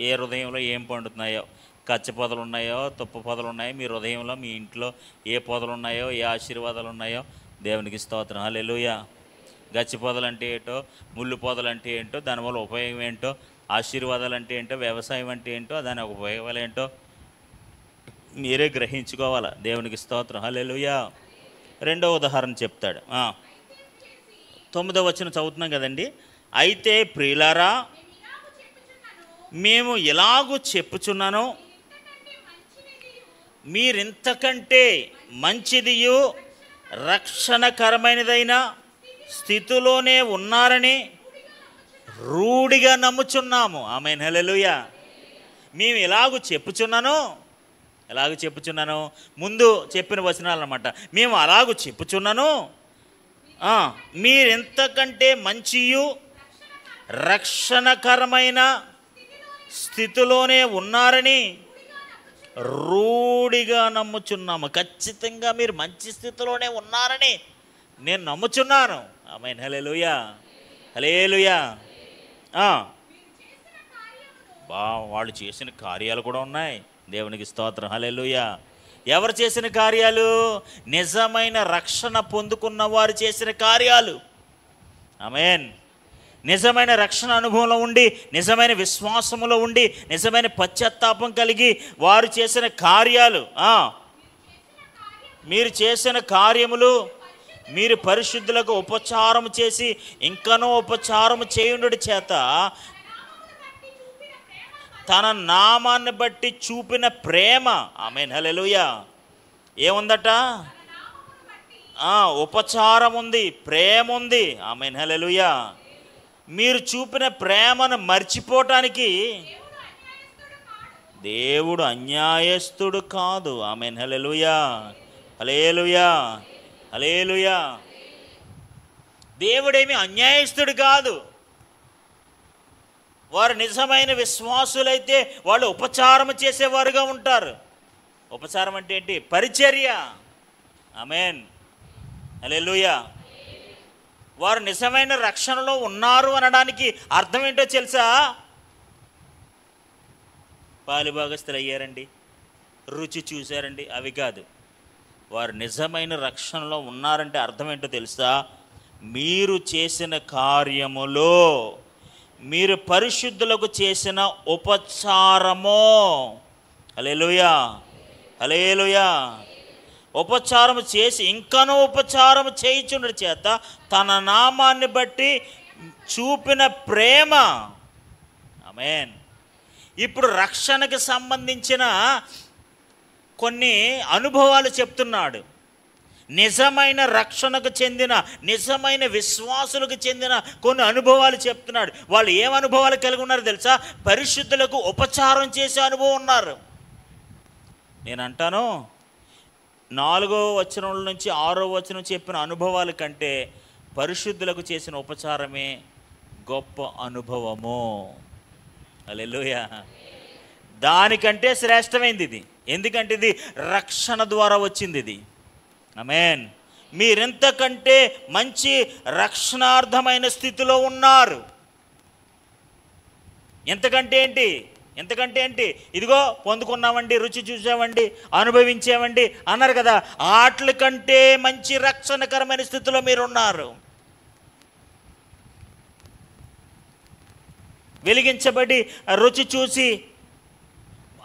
ఏ హృదయంలో ఏం పండుతున్నాయో. కచ్చ పొదలు ఉన్నాయో, తుప్ప పొదలు ఉన్నాయో మీ హృదయంలో, మీ ఇంట్లో ఏ పొదలు ఉన్నాయో, ఏ ఆశీర్వాదాలు ఉన్నాయో. దేవునికి స్తోత్రం. హల్లెలూయా. గచ్చి పొదలు అంటే ఏంటో, ముళ్ళు పొదలు అంటే ఏంటో, దానివల్ల ఉపయోగం ఏంటో, ఆశీర్వాదాలు అంటే ఏంటో, వ్యవసాయం అంటే ఏంటో, దాని ఉపయోగాలు ఏంటో మీరే గ్రహించుకోవాలా. దేవునికి స్తోత్రం. హల్లెలూయా. 2వ ఉదాహరణ చెప్తాడు. 9వ వచనం చదువుతున్నాం కదండి. అయితే ప్రియులారా, మేము ఎలాగూ చెప్పుచున్నానో మీరింతకంటే మంచిదియు రక్షణకరమైనదైన స్థితిలోనే ఉన్నారని రూఢిగా నమ్ముచున్నాము. ఆమేన్, హల్లెలూయా. మేము ఎలాగూ చెప్పుచున్నాను ముందు చెప్పిన వచనాలు అన్నమాట. మేము అలాగూ చెప్పుచున్నాను, మీరెంతకంటే మంచియు రక్షణకరమైన స్థితిలోనే ఉన్నారని రూఢిగా నమ్ముచున్నాము. ఖచ్చితంగా మీరు మంచి స్థితిలోనే ఉన్నారని నేను నమ్ముచున్నాను. ఆమేన్, హల్లెలూయా, హల్లెలూయా. వాళ్ళు చేసిన కార్యాలు కూడా ఉన్నాయి. దేవునికి స్తోత్రం, హల్లెలూయా. ఎవరు చేసిన కార్యాలు? నిజమైన రక్షణ పొందుకున్న వారు చేసిన కార్యాలు. ఆమేన్. నిజమైన రక్షణ అనుభవంలో ఉండి, నిజమైన విశ్వాసములో ఉండి, నిజమైన పశ్చాత్తాపం కలిగి వారు చేసిన కార్యాలు. మీరు చేసిన కార్యములు, మీరు పరిశుద్ధులకు ఉపచారం చేసి ఇంకనూ ఉపచారం చేయుండుట చేత తన నామాన్ని బట్టి చూపిన ప్రేమ. ఆమేన్, హల్లెలూయా. ఏముందట? ఉపచారం ఉంది, ప్రేమ ఉంది. ఆమేన్, హల్లెలూయా. మీరు చూపిన ప్రేమను మర్చిపోవటానికి దేవుడు అన్యాయస్తుడు కాదు. ఆమేన్, హల్లెలూయా, హల్లెలూయా, హల్లెలూయా. దేవుడేమి అన్యాయస్తుడు కాదు. వారు నిజమైన విశ్వాసులైతే వాళ్ళు ఉపచారం చేసేవారుగా ఉంటారు. ఉపచారం అంటే ఏంటి? పరిచర్య. ఆమేన్, హల్లెలూయా. వారు నిజమైన రక్షణలో ఉన్నారు అనడానికి అర్థం ఏంటో తెలుసా? పాలుభాగస్తులు అయ్యారండి, రుచి చూశారండి, అవి కాదు. వారు నిజమైన రక్షణలో ఉన్నారంటే అర్థం ఏంటో తెలుసా? మీరు చేసిన కార్యములో మీరు పరిశుద్ధులకు చేసిన ఉపచారము. హల్లెలూయా, హల్లెలూయా. ఉపచారం చేసి ఇంకనూ ఉపచారం చేయుచుండు చేత తన నామాన్ని బట్టి చూపిన ప్రేమ. ఆమేన్. ఇప్పుడు రక్షణకు సంబంధించిన కొన్ని అనుభవాలు చెప్తున్నాడు. నిజమైన రక్షణకు చెందిన, నిజమైన విశ్వాసులకు చెందిన కొన్ని అనుభవాలు చెప్తున్నాడు. వాళ్ళు ఏం అనుభవాలు కలిగి ఉన్నారు తెలుసా? పరిశుద్ధులకు ఉపచారం చేసే అనుభవం ఉన్నారు. నేను అంటాను, 4వ వచనం నుంచి 6వ వచనం చెప్పిన అనుభవాల కంటే పరిశుద్ధులకు చేసిన ఉపచారమే గొప్ప అనుభవము. హల్లెలూయా. దానికంటే శ్రేష్టమైంది ఇది. ఎందుకంటే ఇది రక్షణ ద్వారా వచ్చింది ఇది. ఆమేన్. మీరెంతకంటే మంచి రక్షణార్థమైన స్థితిలో ఉన్నారు. ఎంతకంటే ఏంటి? ఎంతకంటే ఏంటి? ఇదిగో పొందుకున్నామండి, రుచి చూసామండి, అనుభవించామండి అన్నారు కదా. వాటి కంటే మంచి రక్షణకరమైన స్థితిలో మీరున్నారు. వెలిగించబడి రుచి చూసి,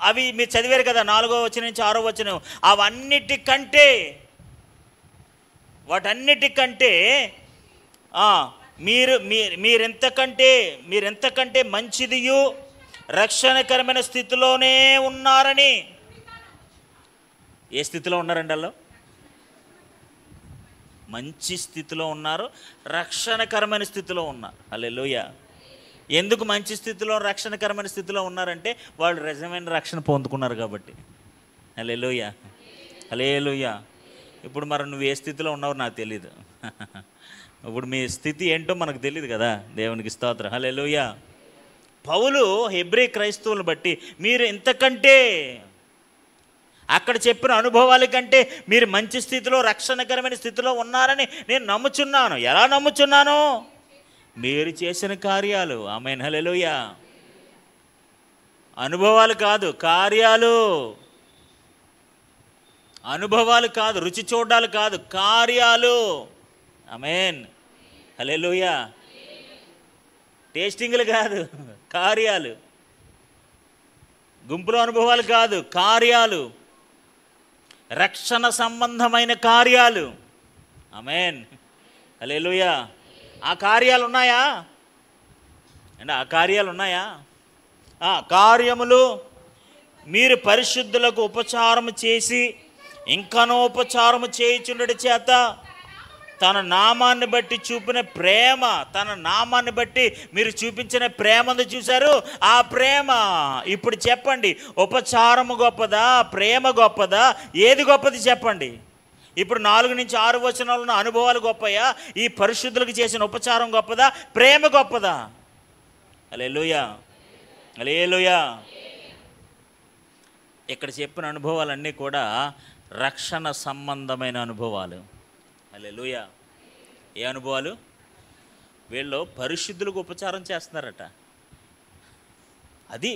అవి మీరు చదివారు కదా 4వ వచనం నుంచి 6వ వచనం. వాటన్నిటికంటే మీరెంతకంటే మంచిదియు రక్షణకరమైన స్థితిలోనే ఉన్నారని. ఏ స్థితిలో ఉన్నారండి? అలా మంచి స్థితిలో ఉన్నారు, రక్షణకరమైన స్థితిలో ఉన్నారు. హల్లెలూయా. ఎందుకు మంచి స్థితిలో, రక్షణకరమైన స్థితిలో ఉన్నారంటే వాళ్ళు నిజమైన రక్షణ పొందుకున్నారు కాబట్టి. హల్లెలూయా, హల్లెలూయా. ఇప్పుడు మరి నువ్వు ఏ స్థితిలో ఉన్నావో నాకు తెలీదు. ఇప్పుడు మీ స్థితి ఏంటో మనకు తెలియదు కదా. దేవునికి స్తోత్రం, హల్లెలూయా. పౌలు హెబ్రీ క్రైస్తవులను బట్టి మీరు ఇంతకంటే, అక్కడ చెప్పిన అనుభవాల కంటే మీరు మంచి స్థితిలో, రక్షణకరమైన స్థితిలో ఉన్నారని నేను నమ్ముచున్నాను. ఎలా నమ్ముచున్నాను? మీరు చేసిన కార్యాలు. ఆమేన్, హల్లెలూయా. అనుభవాలు కాదు, కార్యాలు. అనుభవాలు కాదు, రుచి చూడాలు కాదు, కార్యాలు. ఆమేన్, హల్లెలూయా. టేస్టింగ్లు కాదు, కార్యాలు. గుంపులో అనుభవాలు కాదు, కార్యాలు. రక్షణ సంబంధమైన కార్యాలు. ఆమేన్, హల్లెలూయా. ఆ కార్యాలు ఉన్నాయా అండి? ఆ కార్యాలు ఉన్నాయా? కార్యములు మీరు పరిశుద్ధులకు ఉపచారం చేసి ఇంకనూ ఉపచారం చేయుచుండటి చేత తన నామాన్ని బట్టి చూపిన ప్రేమ, తన నామాన్ని బట్టి మీరు చూపించిన ప్రేమను చూశారు. ఆ ప్రేమ ఇప్పుడు చెప్పండి, ఉపచారము గొప్పదా, ప్రేమ గొప్పదా, ఏది గొప్పది చెప్పండి? ఇప్పుడు 4 నుంచి 6 వచనాలు ఉన్న అనుభవాలు గొప్పయా, ఈ పరిశుద్ధులకు చేసిన ఉపచారం గొప్పదా, ప్రేమ గొప్పదా? హల్లెలూయా, హల్లెలూయా. ఇక్కడ చెప్పిన అనుభవాలన్నీ కూడా రక్షణ సంబంధమైన అనుభవాలు. హల్లెలూయా. ఏ అనుభవాలు? వీళ్ళు పరిశుద్ధులకు ఉపచారం చేస్తున్నారట. అది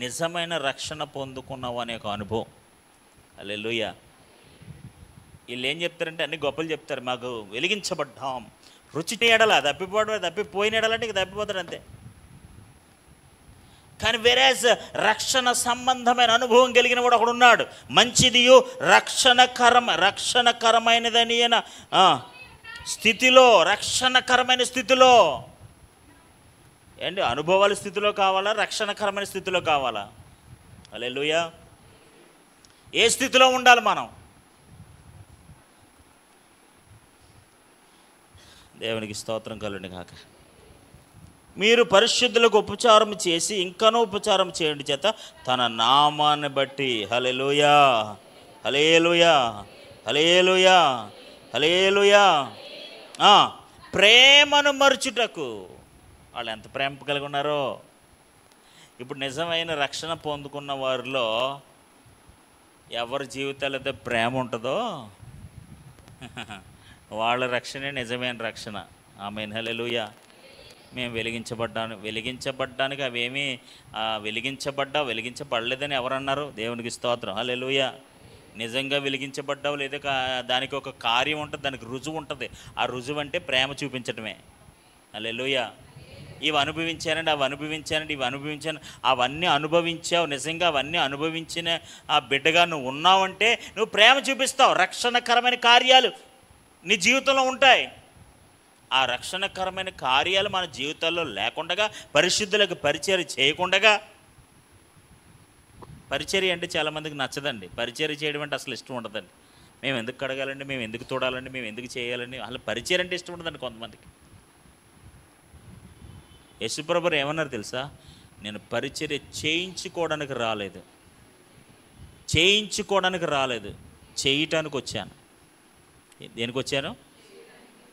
నిజమైన రక్షణ పొందుకున్నావు అనే ఒక అనుభవం. హల్లెలూయా. వీళ్ళు ఏం చెప్తారంటే అన్ని గొప్పలు చెప్తారు. మాకు వెలిగించబడ్డాం, రుచి ఎడల తప్పిపోయిన ఎడలంటే ఇక తప్పిపోతాడు అంతే. కానీ వేరేస్ రక్షణ సంబంధమైన అనుభవం కలిగిన వాడు ఒకడు ఉన్నాడు. మంచిదియు రక్షణకరమైనదని స్థితిలో, రక్షణకరమైన స్థితిలో. ఏంటి అనుభవాల స్థితిలో కావాలా, రక్షణకరమైన స్థితిలో కావాలా? హల్లెలూయా. ఏ స్థితిలో ఉండాలి మనం? దేవునికి స్తోత్రం కలుగును గాక. మీరు పరిశుద్ధులకు ఉపచారం చేసి ఇంకనూ ఉపచారం చేయండి చేత తన నామాన్ని బట్టి. హల్లెలూయా, హల్లెలూయా, హల్లెలూయా, హల్లెలూయా. ప్రేమను మరుచుటకు. వాళ్ళు ఎంత ప్రేమ కలిగి ఉన్నారో. ఇప్పుడు నిజమైన రక్షణ పొందుకున్న వారిలో ఎవరి జీవితాలైతే ప్రేమ ఉంటుందో వాళ్ళ రక్షణే నిజమైన రక్షణ. ఆమేన్, హల్లెలూయా. మేము వెలిగించబడ్డానికి అవేమీ వెలిగించబడలేదని ఎవరన్నారు? దేవునికి స్తోత్రం, హల్లెలూయా. నిజంగా వెలిగించబడ్డావు లేదా దానికి ఒక కార్యం ఉంటుంది, దానికి రుజువు ఉంటుంది. ఆ రుజువు అంటే ప్రేమ చూపించటమే. హల్లెలూయా. ఇవి అనుభవించానండి, ఇవి అనుభవించాను, అవన్నీ అనుభవించావు. నిజంగా అవన్నీ అనుభవించిన ఆ బిడ్డగా నువ్వు ఉన్నావంటే నువ్వు ప్రేమ చూపిస్తావు. రక్షణకరమైన కార్యాలు నీ జీవితంలో ఉంటాయి. ఆ రక్షణకరమైన కార్యాలు మన జీవితాల్లో లేకుండా, పరిశుద్ధులకు పరిచర్య చేయకుండా. పరిచర్య అంటే చాలామందికి నచ్చదండి. పరిచర్య చేయడం అంటే అసలు ఇష్టం ఉండదండి. మేము ఎందుకు కడగాలండి, మేము ఎందుకు చూడాలండి, మేము ఎందుకు చేయాలండి, అసలు పరిచర్య అంటే ఇష్టం ఉండదండి కొంతమందికి. యేసుప్రభువు ఏమన్నారు తెలుసా? నేను పరిచర్య చేయించుకోవడానికి రాలేదు, చేయటానికి వచ్చాను. దేనికి వచ్చాను?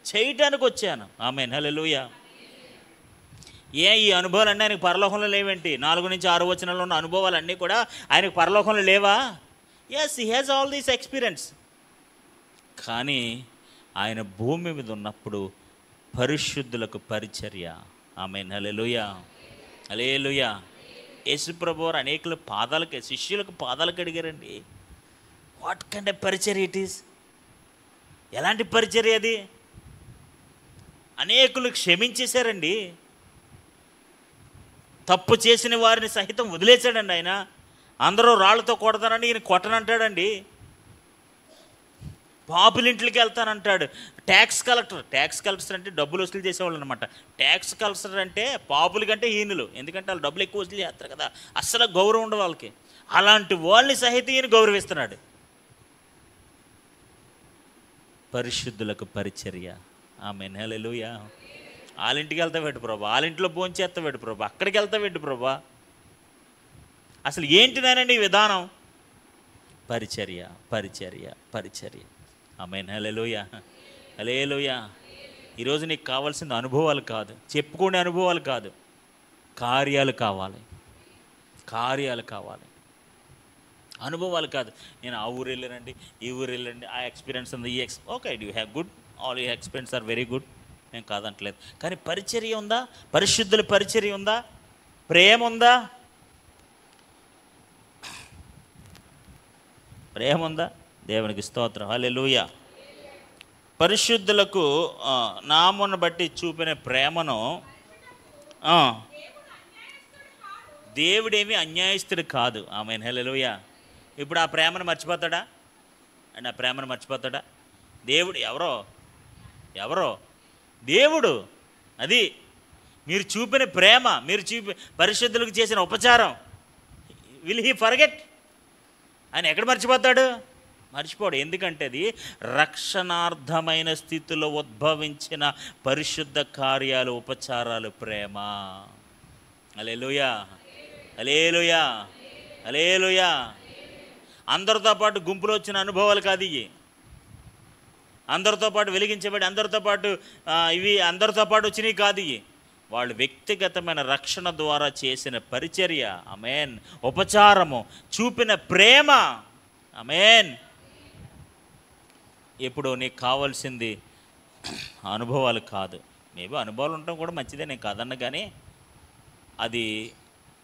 చేయటానికి వచ్చాను. ఆమేన్, హల్లెలూయా. ఈ అనుభవాలన్నీ ఆయనకు పరలోకంలో లేవేంటి? 4 నుంచి 6 వచనాల్లో ఉన్న అనుభవాలన్నీ కూడా ఆయనకు పరలోకంలో లేవా? Yes, he has all these experience. కానీ ఆయన భూమి మీద ఉన్నప్పుడు పరిశుద్ధులకు పరిచర్య. ఆమేన్, హల్లెలూయా, హల్లెలూయా. యేసుప్రభువు అనేకుల శిష్యులకు పాదాలకు అడిగారండి. వాట్ కైండ్ ఆఫ్ పరిచర్య ఇట్ ఈస్? ఎలాంటి పరిచర్య అది? అనేకులు క్షమించేశారండి. తప్పు చేసిన వారిని సహితం వదిలేశాడండి ఆయన. అందరూ రాళ్లతో కొడతానని ఈయన కొట్టనంటాడండి. పాపులింట్లకి వెళ్తానంటాడు. ట్యాక్స్ కలెక్టర్ అంటే డబ్బులు వసూలు చేసేవాళ్ళు అనమాట. ట్యాక్స్ కలెక్టర్ అంటే పాపుల కంటే హీనులు. ఎందుకంటే వాళ్ళు డబ్బులు ఎక్కువ వసూలు చేస్తారు కదా, అస్సలు గౌరవం ఉండదు వాళ్ళకి. అలాంటి వాళ్ళని సహితం ఈయన గౌరవిస్తున్నాడు. పరిశుద్ధులకు పరిచర్య. ఆమేన్, హల్లెలూయా. వాళ్ళింటికి వెళ్తావేంటి ప్రభా, వాళ్ళింట్లో భోంచేస్తావేంటి ప్రభా, అక్కడికి వెళ్తావేంటి ప్రభా? అసలు ఏంటి నాయనండి ఈ విధానం? పరిచర్య, పరిచర్య, పరిచర్య. ఆమేన్, హల్లెలూయా, హల్లెలూయా. ఈరోజు నీకు కావాల్సిన అనుభవాలు కాదు, చెప్పుకునే అనుభవాలు కాదు, కార్యాలు కావాలి. అనుభవాలు కాదు. నేను ఆ ఊరు వెళ్ళానండి, ఈ ఊరు వెళ్ళండి, ఆ ఎక్స్పీరియన్స్ ఉంది, okay, you have good, all you experience or very good, నేను కాదంటలేదు. కానీ పరిచర్య ఉందా? పరిశుద్ధుల పరిచర్య ఉందా? ప్రేమ ఉందా? ప్రేమ ఉందా? దేవునికి స్తోత్రం, హల్లెలూయా. పరిశుద్ధులకు నామమును బట్టి చూపిన ప్రేమను దేవుడేమి అన్యాయస్తుడు కాదు. ఆమేన్, హల్లెలూయా. ఇప్పుడు ఆ ప్రేమను మర్చిపోతాడా? అండ్ ఆ ప్రేమను మర్చిపోతాడా? దేవుడు ఎవరో దేవుడు. అది మీరు చూపిన ప్రేమ, మీరు పరిశుద్ధులకు చేసిన ఉపచారం. Will he forget? ఆయన ఎక్కడ మర్చిపోతాడు? మర్చిపోడు. ఎందుకంటే అది రక్షణార్థమైన స్థితిలో ఉద్భవించిన పరిశుద్ధ కార్యాలు, ఉపచారాలు, ప్రేమ. హల్లెలూయా, హల్లెలూయా, హల్లెలూయా. అందరితో పాటు గుంపులో వచ్చిన అనుభవాలు కాదు ఇవి. అందరితో పాటు వెలిగించబడి అందరితో పాటు ఇవి అందరితో పాటు వచ్చినవి కాదు ఇవి. వాళ్ళు వ్యక్తిగతమైన రక్షణ ద్వారా చేసిన పరిచర్య, ఆమేన్, ఉపచారము, చూపిన ప్రేమ, ఆమేన్. ఇప్పుడు నీకు కావాల్సింది అనుభవాలు కాదు. మేబీ అనుభవాలు ఉండటం కూడా మంచిదే, నేను కాదన్న, కానీ అది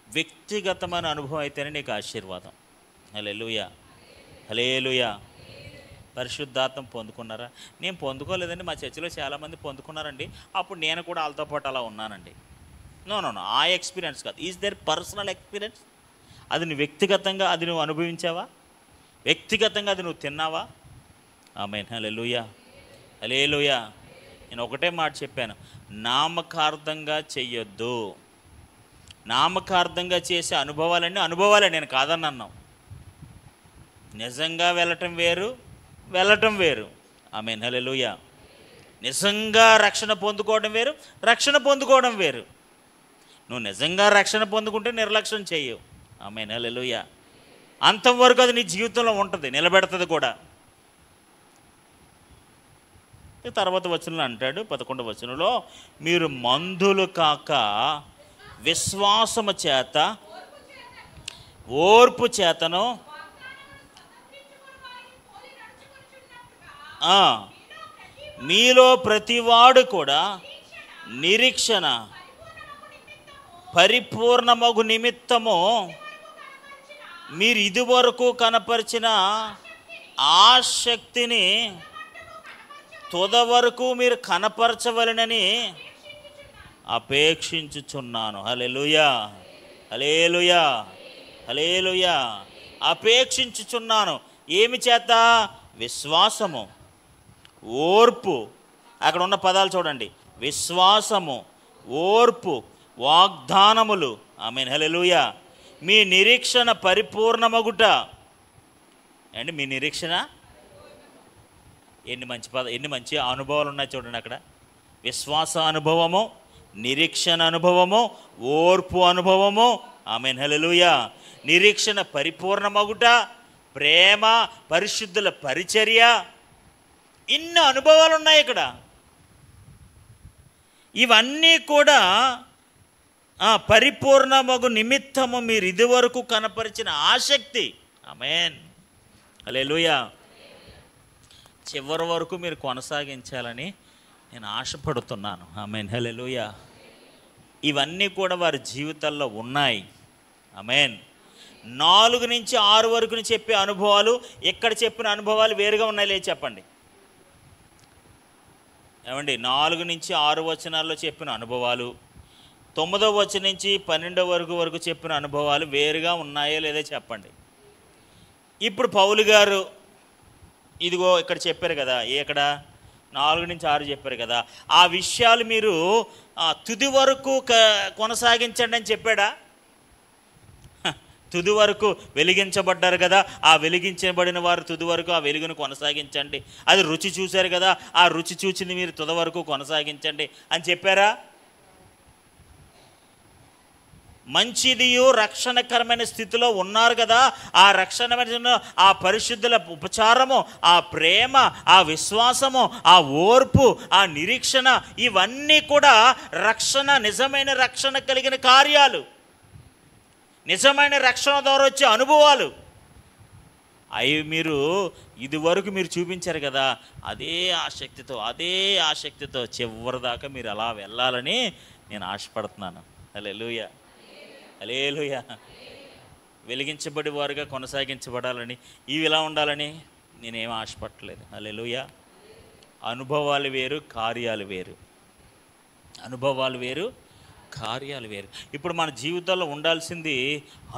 వ్యక్తిగతమైన అనుభవం అయితేనే నీకు ఆశీర్వాదం. హల్లెలూయా, హల్లెలూయా. పరిశుద్ధాత్మ పొందుకున్నారా? నేను పొందుకోలేదండి. మా చర్చిలో చాలామంది పొందుకున్నారండి. అప్పుడు నేను కూడా వాళ్ళతో పాటు అలా ఉన్నానండి. నో నో నో, ఆ ఎక్స్పీరియన్స్ కాదు. Is there personal experience? అది నువ్వు వ్యక్తిగతంగా అది నువ్వు అనుభవించావా? వ్యక్తిగతంగా అది నువ్వు తిన్నావా? ఆమేన్, హల్లెలూయా, హల్లెలూయా. నేను ఒకటే మాట చెప్పాను, నామకార్థంగా చెయ్యొద్దు. నామకార్థంగా చేసే అనుభవాలన్నీ అనుభవాలే, నేను కాదన్నాను. నిజంగా వెళ్ళటం వేరు, వెళ్ళటం వేరు. ఆమేన్, హల్లెలూయా. నిజంగా రక్షణ పొందుకోవడం వేరు, రక్షణ పొందుకోవడం వేరు. నువ్వు నిజంగా రక్షణ పొందుకుంటే నిర్లక్ష్యం చెయ్యవు. ఆమేన్, హల్లెలూయా. అంతవరకు అది నీ జీవితంలో ఉంటుంది, నిలబెడుతుంది కూడా. తర్వాత వచనంలో అంటాడు, 11వ వచనంలో, మీరు మందులు కాక విశ్వాసము చేత ఓర్పు చేతను మీలో ప్రతివాడు కూడా నిరీక్షణ పరిపూర్ణమగు నిమిత్తము మీరు ఇదివరకు కనపరిచిన ఆసక్తిని తుదవరకు మీరు కనపరచవలెనని అపేక్షించుచున్నాను. హల్లెలూయా, హల్లెలూయా, హల్లెలూయా. అపేక్షించుచున్నాను. ఏమి చేత? విశ్వాసము, ఓర్పు. అక్కడ ఉన్న పదాలు చూడండి, విశ్వాసము, ఓర్పు, వాగ్దానములు. ఆమేన్, హల్లెలూయా. మీ నిరీక్షణ పరిపూర్ణమగుట. అండి మీ నిరీక్షణ, ఎన్ని మంచి అనుభవాలు ఉన్నాయి చూడండి అక్కడ. విశ్వాస అనుభవము, నిరీక్షణ అనుభవము, ఓర్పు అనుభవము. ఆమేన్, హల్లెలూయా. నిరీక్షణ పరిపూర్ణమగుట, ప్రేమ, పరిశుద్ధుల పరిచర్య, ఇన్ని అనుభవాలు ఉన్నాయి ఇక్కడ. ఇవన్నీ కూడా పరిపూర్ణమగు నిమిత్తము మీరు ఇదివరకు కనపరిచిన ఆసక్తి. ఆమేన్, హల్లెలూయా. చివరి వరకు మీరు కొనసాగించాలని నేను ఆశపడుతున్నాను. ఆమేన్, హల్లెలూయా. ఇవన్నీ కూడా వారి జీవితాల్లో ఉన్నాయి. ఆమేన్. 4 నుంచి 6 వరకు చెప్పే అనుభవాలు, ఇక్కడ చెప్పిన అనుభవాలు వేరుగా ఉన్నాయి. లేదు చెప్పండి. ఏమండి, 4 నుంచి 6 వచనాల్లో చెప్పిన అనుభవాలు, 9వ వచనం నుంచి 12వ వరకు చెప్పిన అనుభవాలు వేరుగా ఉన్నాయో లేదో చెప్పండి. ఇప్పుడు పౌలు గారు ఇదిగో ఇక్కడ చెప్పారు కదా, ఇక్కడ 4 నుంచి 6 చెప్పారు కదా, ఆ విషయాలు మీరు తుది వరకు కొనసాగించండి అని చెప్పాడా? తుది వరకు వెలిగించబడ్డారు కదా, ఆ వెలిగించబడిన వారు తుది వరకు ఆ వెలుగును కొనసాగించండి. అది రుచి చూశారు కదా, ఆ రుచి చూసింది మీరు తుది వరకు కొనసాగించండి అని చెప్పారా? మంచిదియు రక్షణకరమైన స్థితిలో ఉన్నారు కదా, ఆ రక్షణ, ఆ పరిశుద్ధుల ఉపచారము, ఆ ప్రేమ, ఆ విశ్వాసము, ఆ ఓర్పు, ఆ నిరీక్షణ, ఇవన్నీ కూడా రక్షణ, నిజమైన రక్షణ కలిగిన కార్యాలు, నిజమైన రక్షణ ద్వారా వచ్చే అనుభవాలు. అవి మీరు ఇదివరకు మీరు చూపించారు కదా, అదే ఆసక్తితో చివరి దాకా మీరు అలా వెళ్ళాలని నేను ఆశపడుతున్నాను. హల్లెలూయా, హల్లెలూయా. వెలిగించబడి వారుగా కొనసాగించబడాలని, ఇవి ఇలా ఉండాలని నేనేం ఆశపడలేదు. హల్లెలూయా. అనుభవాలు వేరు, కార్యాలు వేరు. అనుభవాలు వేరు, కార్యాలు వేరు. ఇప్పుడు మన జీవితాల్లో ఉండాల్సింది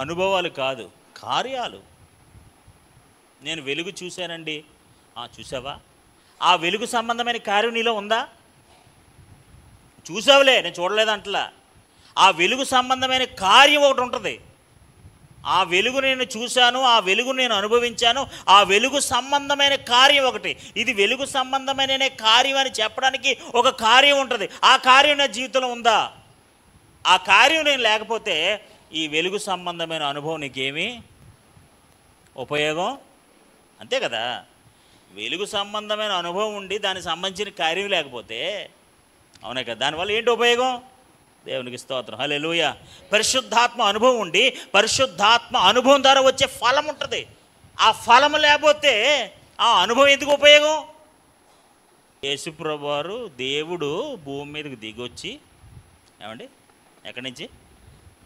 అనుభవాలు కాదు, కార్యాలు. నేను వెలుగు చూశానండి. చూసావా? ఆ వెలుగు సంబంధమైన కార్యం నీలో ఉందా? చూసావులే, నేను చూడలేదంటలా. ఆ వెలుగు సంబంధమైన కార్యం ఒకటి ఉంటుంది. ఆ వెలుగు నేను చూశాను, ఆ వెలుగు నేను అనుభవించాను, ఆ వెలుగు సంబంధమైన కార్యం ఒకటి. ఇది వెలుగు సంబంధమైన కార్యం అని చెప్పడానికి ఒక కార్యం ఉంటుంది. ఆ కార్యం నా జీవితంలో ఉందా? ఆ కార్యం నేను లేకపోతే ఈ వెలుగు సంబంధమైన అనుభవం నీకేమీ ఉపయోగం? అంతే కదా. వెలుగు సంబంధమైన అనుభవం ఉండి దానికి సంబంధించిన కార్యం లేకపోతే అవునే కదా, దానివల్ల ఏంటి ఉపయోగం? దేవునికి స్తోత్రం, హల్లెలూయా. పరిశుద్ధాత్మ అనుభవం ఉండి పరిశుద్ధాత్మ అనుభవం ద్వారా వచ్చే ఫలం ఉంటుంది. ఆ ఫలం లేకపోతే ఆ అనుభవం ఎందుకు ఉపయోగం? యేసుప్రభువు వారు దేవుడు భూమి మీదకి దిగొచ్చి, ఏమండి ఎక్కడి నుంచి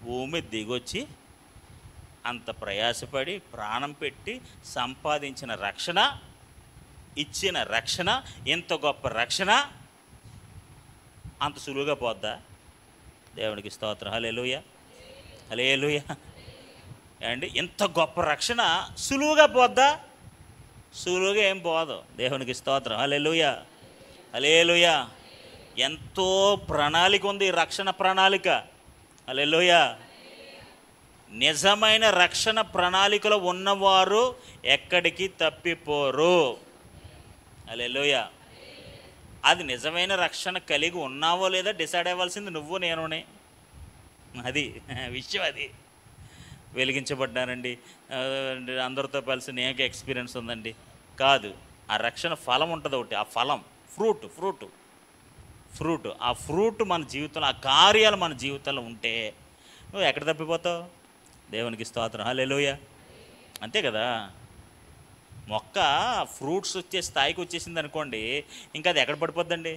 భూమి మీద దిగొచ్చి అంత ప్రయాసపడి ప్రాణం పెట్టి సంపాదించిన రక్షణ, ఇచ్చిన రక్షణ, ఎంత గొప్ప రక్షణ అంత సులువుగా పోద్దా? దేవునికి స్తోత్రం, హల్లెలూయా, హల్లెలూయా. అండి ఎంత గొప్ప రక్షణ సులువుగా పోద్దా? సులువుగా ఏం పోదు. దేవునికి స్తోత్రం, హల్లెలూయా, హల్లెలూయా. ఎంతో ప్రణాళిక ఉంది, రక్షణ ప్రణాళిక. హల్లెలూయా. నిజమైన రక్షణ ప్రణాళికలో ఉన్నవారు ఎక్కడికి తప్పిపోరు. హల్లెలూయా. అది నిజమైన రక్షణ కలిగి ఉన్నావో లేదా డిసైడ్ అవ్వాల్సింది నువ్వు నేనునే. అది విషయం. అది వెలిగించబడ్డానండి, అందరితో కలిసి నేను ఎక్స్పీరియన్స్ ఉందండి కాదు. ఆ రక్షణ ఫలం ఉంటుంది ఒకటి. ఆ ఫలం ఫ్రూట్ ఆ ఫ్రూట్ మన జీవితంలో, ఆ కార్యాలు మన జీవితంలో ఉంటే నువ్వు ఎక్కడ తప్పిపోతావు? దేవునికి స్తోత్రం, హల్లెలూయా. అంతే కదా. మొక్క ఫ్రూట్స్ వచ్చే స్థాయికి వచ్చేసింది అనుకోండి, ఇంకా అది ఎక్కడ పడిపోద్దండి?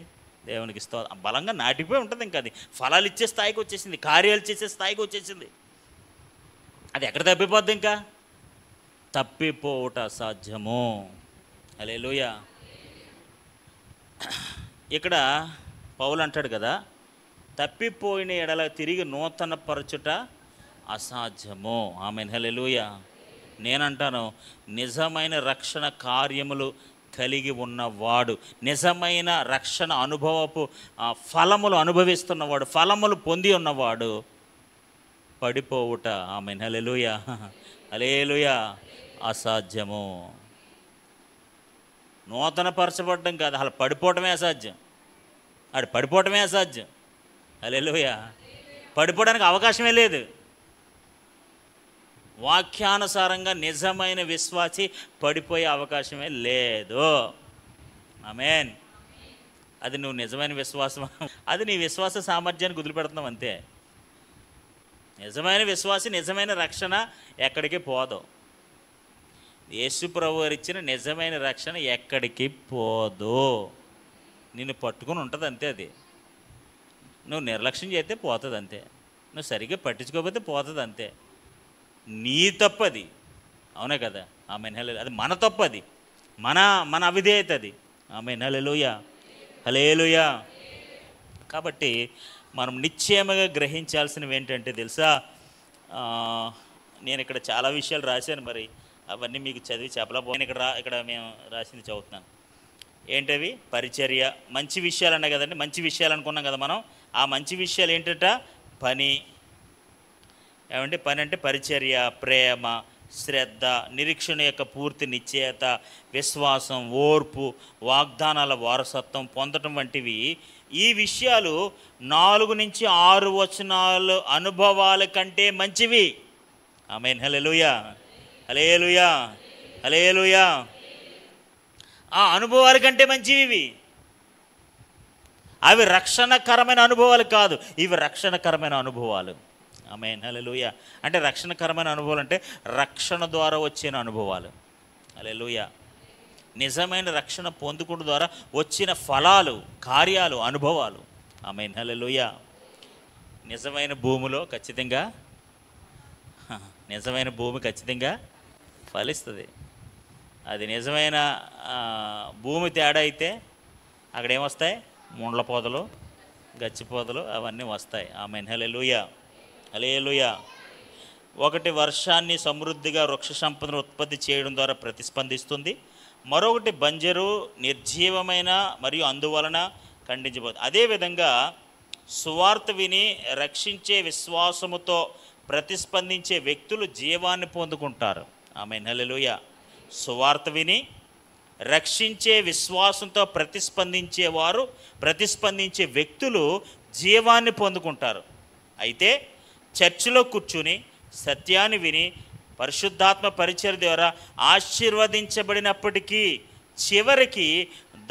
దేవునికి స్తోత్రం. బలంగా నాటిపోయి ఉంటుంది. ఇంకా అది ఫలాలు ఇచ్చే స్థాయికి వచ్చేసింది, కార్యాలు చేసే స్థాయికి వచ్చేసింది. అది ఎక్కడ తప్పిపోద్ది? ఇంకా తప్పిపోవట అసాధ్యము. హల్లెలూయా. ఇక్కడ పౌలు అంటాడు కదా, తప్పిపోయిన ఎడల తిరిగి నూతన పరచుట అసాధ్యము. ఆమేన్, హల్లెలూయా. నేనంటాను, నిజమైన రక్షణ కార్యములు కలిగి ఉన్నవాడు, నిజమైన రక్షణ అనుభవపు ఫలములు అనుభవిస్తున్నవాడు, ఫలములు పొంది ఉన్నవాడు పడిపోవుట, ఆమేన్, హల్లెలూయా, హల్లెలూయా, అసాధ్యము. నూతన పరచబడ్డం కాదు, అసలు పడిపోవటమే అసాధ్యం. పడిపోవటమే అసాధ్యం. హల్లెలూయా. పడిపోవడానికి అవకాశమే లేదు. వాక్యానుసారంగా నిజమైన విశ్వాసి పడిపోయే అవకాశమే లేదు. ఆమేన్. అది నువ్వు నిజమైన విశ్వాసం, అది నీ విశ్వాస సామర్థ్యాన్ని కుదిలిపెడుతున్నావు అంతే. నిజమైన విశ్వాసి, నిజమైన రక్షణ ఎక్కడికి పోదు. యేసు ప్రభువు వారు ఇచ్చిన నిజమైన రక్షణ ఎక్కడికి పోదు. నిన్ను పట్టుకుని ఉంటుంది అంతే. అది నువ్వు నిర్లక్ష్యం చేస్తే పోతుంది అంతే. నువ్వు సరిగ్గా పట్టించుకోకపోతే పోతుంది అంతే. నీ తప్పది, అవునే కదా. ఆమేన్, హల్లెలూయా. అది మన తప్పది, మన అవిధేయత అది. ఆమేన్, హల్లెలూయా, హల్లెలూయా. కాబట్టి మనం నిశ్చయముగా గ్రహించాల్సినవి ఏంటంటే తెలుసా, నేను ఇక్కడ చాలా విషయాలు రాశాను, మరి అవన్నీ మీకు చదివి చెప్పలేకపోతే ఇక్కడ మేము రాసింది చదువుతున్నాను. ఏంటవి? పరిచర్య, మంచి విషయాలు అన్నాయి కదండి. మంచి విషయాలు అనుకున్నాం కదా మనం. ఆ మంచి విషయాలు ఏంటంట? పని. ఏమంటే పని అంటే పరిచర్య, ప్రేమ, శ్రద్ధ, నిరీక్షణ యొక్క పూర్తి నిశ్చయత, విశ్వాసం, ఓర్పు, వాగ్దానాల వారసత్వం పొందటం వంటివి. ఈ విషయాలు 4 నుంచి 6 వచనాలు అనుభవాల కంటే మంచివి. ఆమేన్, హల్లెలూయా, హల్లెలూయా, హల్లెలూయా. ఆ అనుభవాల కంటే మంచివి. అవి రక్షణకరమైన అనుభవాలు కాదు, ఇవి రక్షణకరమైన అనుభవాలు. ఆమేన్, హల్లెలూయా. అంటే రక్షణకరమైన అనుభవాలు అంటే రక్షణ ద్వారా వచ్చిన అనుభవాలు. హల్లెలూయా. నిజమైన రక్షణ పొందుకున్న ద్వారా వచ్చిన ఫలాలు, కార్యాలు, అనుభవాలు. ఆమేన్, హల్లెలూయా. నిజమైన భూమిలో ఖచ్చితంగా, నిజమైన భూమి ఖచ్చితంగా ఫలిస్తుంది. అది నిజమైన భూమి తేడా అయితే అక్కడ ఏమొస్తాయి? ముండ్ల పొదలు, గచ్చి పొదలు అవన్నీ వస్తాయి. ఆమేన్, హల్లెలూయా, హల్లెలూయా. ఒకటి వర్షాన్ని సమృద్ధిగా వృక్ష సంపదను ఉత్పత్తి చేయడం ద్వారా ప్రతిస్పందిస్తుంది. మరొకటి బంజరు, నిర్జీవమైన మరియు అందువలన ఖండించబోతుంది. అదేవిధంగా సువార్త విని రక్షించే విశ్వాసముతో ప్రతిస్పందించే వ్యక్తులు జీవాన్ని పొందుకుంటారు. ఆమేన్, హల్లెలూయా. సువార్త విని రక్షించే విశ్వాసంతో ప్రతిస్పందించే వ్యక్తులు జీవాన్ని పొందుకుంటారు. అయితే చర్చిలో కూర్చుని సత్యాన్ని విని పరిశుద్ధాత్మ పరిచర్య ద్వారా ఆశీర్వదించబడినప్పటికీ చివరికి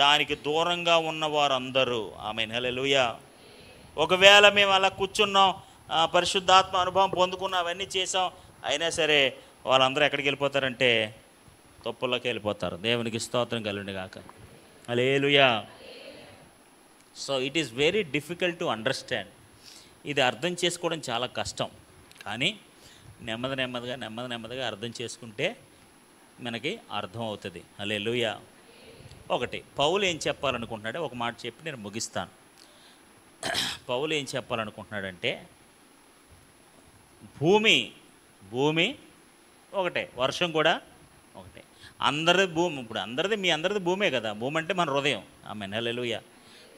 దానికి దూరంగా ఉన్నవారందరూ, ఆమేన్, హల్లెలూయా. ఒకవేళ మేము అలా కూర్చున్నాం, పరిశుద్ధాత్మ అనుభవం పొందుకున్నాం, అవన్నీ చేసాం, అయినా సరే వాళ్ళందరూ ఎక్కడికి వెళ్ళిపోతారంటే తప్పుల్లోకి వెళ్ళిపోతారు. దేవునికి స్తోత్రం కలుగును గాక. Hallelujah. So it is very difficult to understand. ఇది అర్థం చేసుకోవడం చాలా కష్టం. కానీ నెమ్మదిగా అర్థం చేసుకుంటే మనకి అర్థం అవుతుంది. హల్లెలూయా. ఒకటి, పౌలు ఏం చెప్పాలనుకుంటున్నాడో ఒక మాట చెప్పి నేను ముగిస్తాను. పౌలు ఏం చెప్పాలనుకుంటున్నాడంటే భూమి ఒకటే, వర్షం కూడా ఒకటే. అందరిది భూమి, ఇప్పుడు మీ అందరిది భూమే కదా. భూమి అంటే మన హృదయం. ఆమేన్, హల్లెలూయా.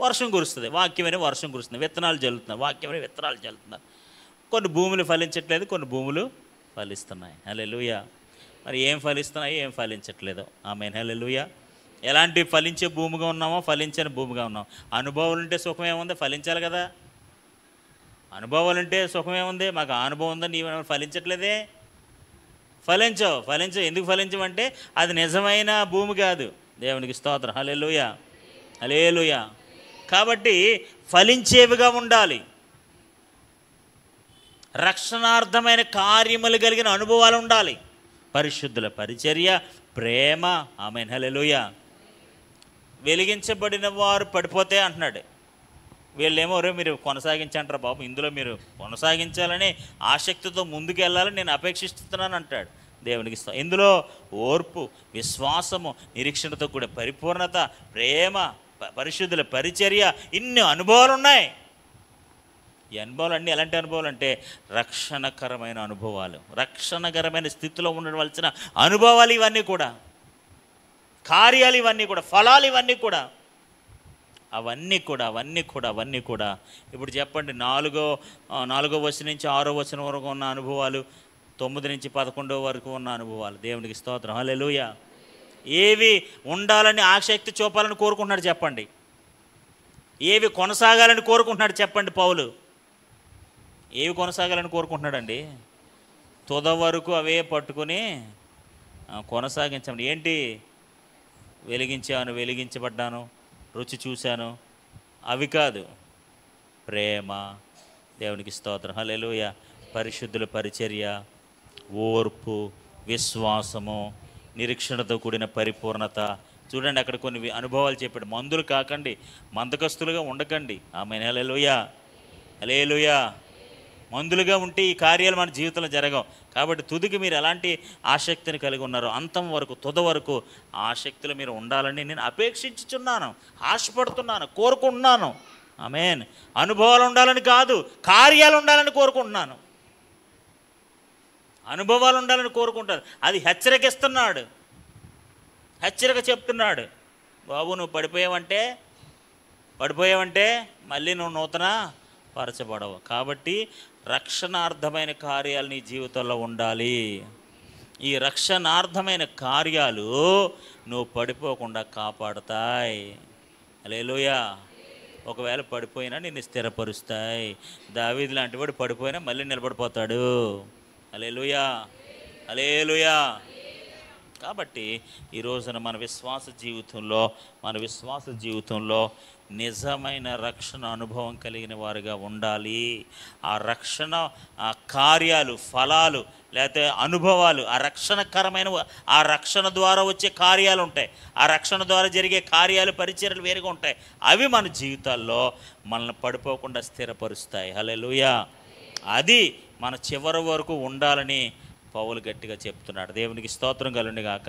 వర్షం కురుస్తుంది, వాక్యమని వర్షం కురుస్తుంది. విత్తనాలు జల్లుతున్నారు, వాక్యమని విత్తనాలు జల్లుతున్నారు. కొన్ని భూములు ఫలించట్లేదు, కొన్ని భూములు ఫలిస్తున్నాయి. హల్లెలూయా. మరి ఏం ఫలిస్తున్నాయి, ఏం ఫలించట్లేదు. ఆమేన్, హల్లెలూయా. ఎలాంటి ఫలించే భూమిగా ఉన్నామో, ఫలించని భూమిగా ఉన్నాం. అనుభవాలు ఉంటే సుఖం ఏముంది, ఫలించాలి కదా. అనుభవాలు ఉంటే సుఖం ఏముంది, మాకు అనుభవం ఉందని నీవు ఫలించట్లేదే. ఫలించవు. ఎందుకు ఫలించమంటే అది నిజమైన భూమి కాదు. దేవునికి స్తోత్రం. హల్లెలూయా, హల్లెలూయా. కాబట్టి ఫలించేవిగా ఉండాలి. రక్షణార్థమైన కార్యములు కలిగిన అనుభవాలు ఉండాలి. పరిశుద్ధుల పరిచర్య, ప్రేమ. ఆమేన్, హల్లెలూయా. వెలిగించబడిన వారు పడిపోతే అంటున్నాడు. వీళ్ళేమో మీరు కొనసాగించంటారా బాబు, ఇందులో మీరు కొనసాగించాలని ఆసక్తితో ముందుకు వెళ్ళాలని నేను అపేక్షిస్తున్నాను అంటాడు. దేవునికి ఇందులో ఓర్పు, విశ్వాసము, నిరీక్షణతో కూడా పరిపూర్ణత, ప్రేమ, పరిశుద్ధుల పరిచర్య, ఇన్ని అనుభవాలు ఉన్నాయి. ఈ అనుభవాలు అన్నీ ఎలాంటి అనుభవాలు అంటే రక్షణకరమైన అనుభవాలు, రక్షణకరమైన స్థితిలో ఉండవలసిన అనుభవాలు ఇవన్నీ కూడా, కార్యాలు ఇవన్నీ కూడా, ఫలాలు ఇవన్నీ కూడా, అవన్నీ కూడా. ఇప్పుడు చెప్పండి, 4వ వచనం నుంచి 6వ వచనం వరకు ఉన్న అనుభవాలు, 9 నుంచి 11 వరకు ఉన్న అనుభవాలు. దేవునికి స్తోత్రం. హల్లెలూయా. ఏవి ఉండాలని ఆసక్తి చూపాలని కోరుకుంటున్నాడు చెప్పండి, ఏవి కొనసాగాలని కోరుకుంటున్నాడు చెప్పండి. పౌలు ఏవి కొనసాగాలని కోరుకుంటున్నాడండి? తుద వరకు అవే పట్టుకుని కొనసాగించండి. ఏంటి? వెలిగించబడ్డాను, రుచి చూశాను, అవి కాదు. ప్రేమ, దేవునికి స్తోత్రం. హల్లెలూయా. పరిశుద్ధుల పరిచర్య, ఓర్పు, విశ్వాసము, నిరీక్షణతో కూడిన పరిపూర్ణత. చూడండి, అక్కడ కొన్ని అనుభవాలు చెప్పాడు. మందులు కాకండి, మందకస్తులుగా ఉండకండి. ఆమేన్, హల్లెలూయా, హల్లెలూయా. మందులుగా ఉంటే ఈ కార్యాలు మన జీవితంలో జరగవు. కాబట్టి తుదికి మీరు ఎలాంటి ఆసక్తిని కలిగి ఉన్నారో అంతం వరకు, తుద వరకు ఆసక్తిలో మీరు ఉండాలని నేను అపేక్షించుచున్నాను, ఆశపడుతున్నాను, కోరుకుంటున్నాను. ఆమేన్. అనుభవాలు ఉండాలని కాదు, కార్యాలు ఉండాలని కోరుకుంటున్నాను. అనుభవాలు ఉండాలని కోరుకుంటాను. అది హెచ్చరిక చెప్తున్నాడు. బాబు, నువ్వు పడిపోయావంటే మళ్ళీ నువ్వు నూతన పరచబడవు. కాబట్టి రక్షణార్థమైన కార్యాలు నీ జీవితంలో ఉండాలి. ఈ రక్షణార్థమైన కార్యాలు నువ్వు పడిపోకుండా కాపాడుతాయి. హల్లెలూయా. ఒకవేళ పడిపోయినా నిన్ను స్థిరపరుస్తాయి. దావీదు లాంటి వాడు పడిపోయినా మళ్ళీ నిలబడిపోతాడు. హల్లెలూయా, హల్లెలూయా. కాబట్టి ఈ రోజున మన విశ్వాస జీవితంలో నిజమైన రక్షణ అనుభవం కలిగిన వారుగా ఉండాలి. ఆ రక్షణ కార్యాలు, ఫలాలు, లేకపోతే అనుభవాలు, ఆ రక్షణకరమైన, ఆ రక్షణ ద్వారా వచ్చే కార్యాలు ఉంటాయి, ఆ రక్షణ ద్వారా జరిగే కార్యాలు, పరిచర్యలు వేరుగా ఉంటాయి. అవి మన జీవితాల్లో మనల్ని పడిపోకుండా స్థిరపరుస్తాయి. హల్లెలూయా. అది మన చివరి వరకు ఉండాలని పౌలు గట్టిగా చెప్తున్నాడు. దేవునికి స్తోత్రం కలుగును గాక.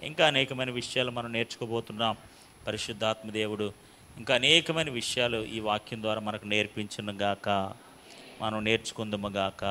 ఇంకా అనేకమైన విషయాలు మనం నేర్చుకోబోతున్నాం. పరిశుద్ధాత్మ దేవుడు ఇంకా అనేకమైన విషయాలు ఈ వాక్యం ద్వారా మనకు నేర్పించును గాక, మనం నేర్చుకుందాము గాక.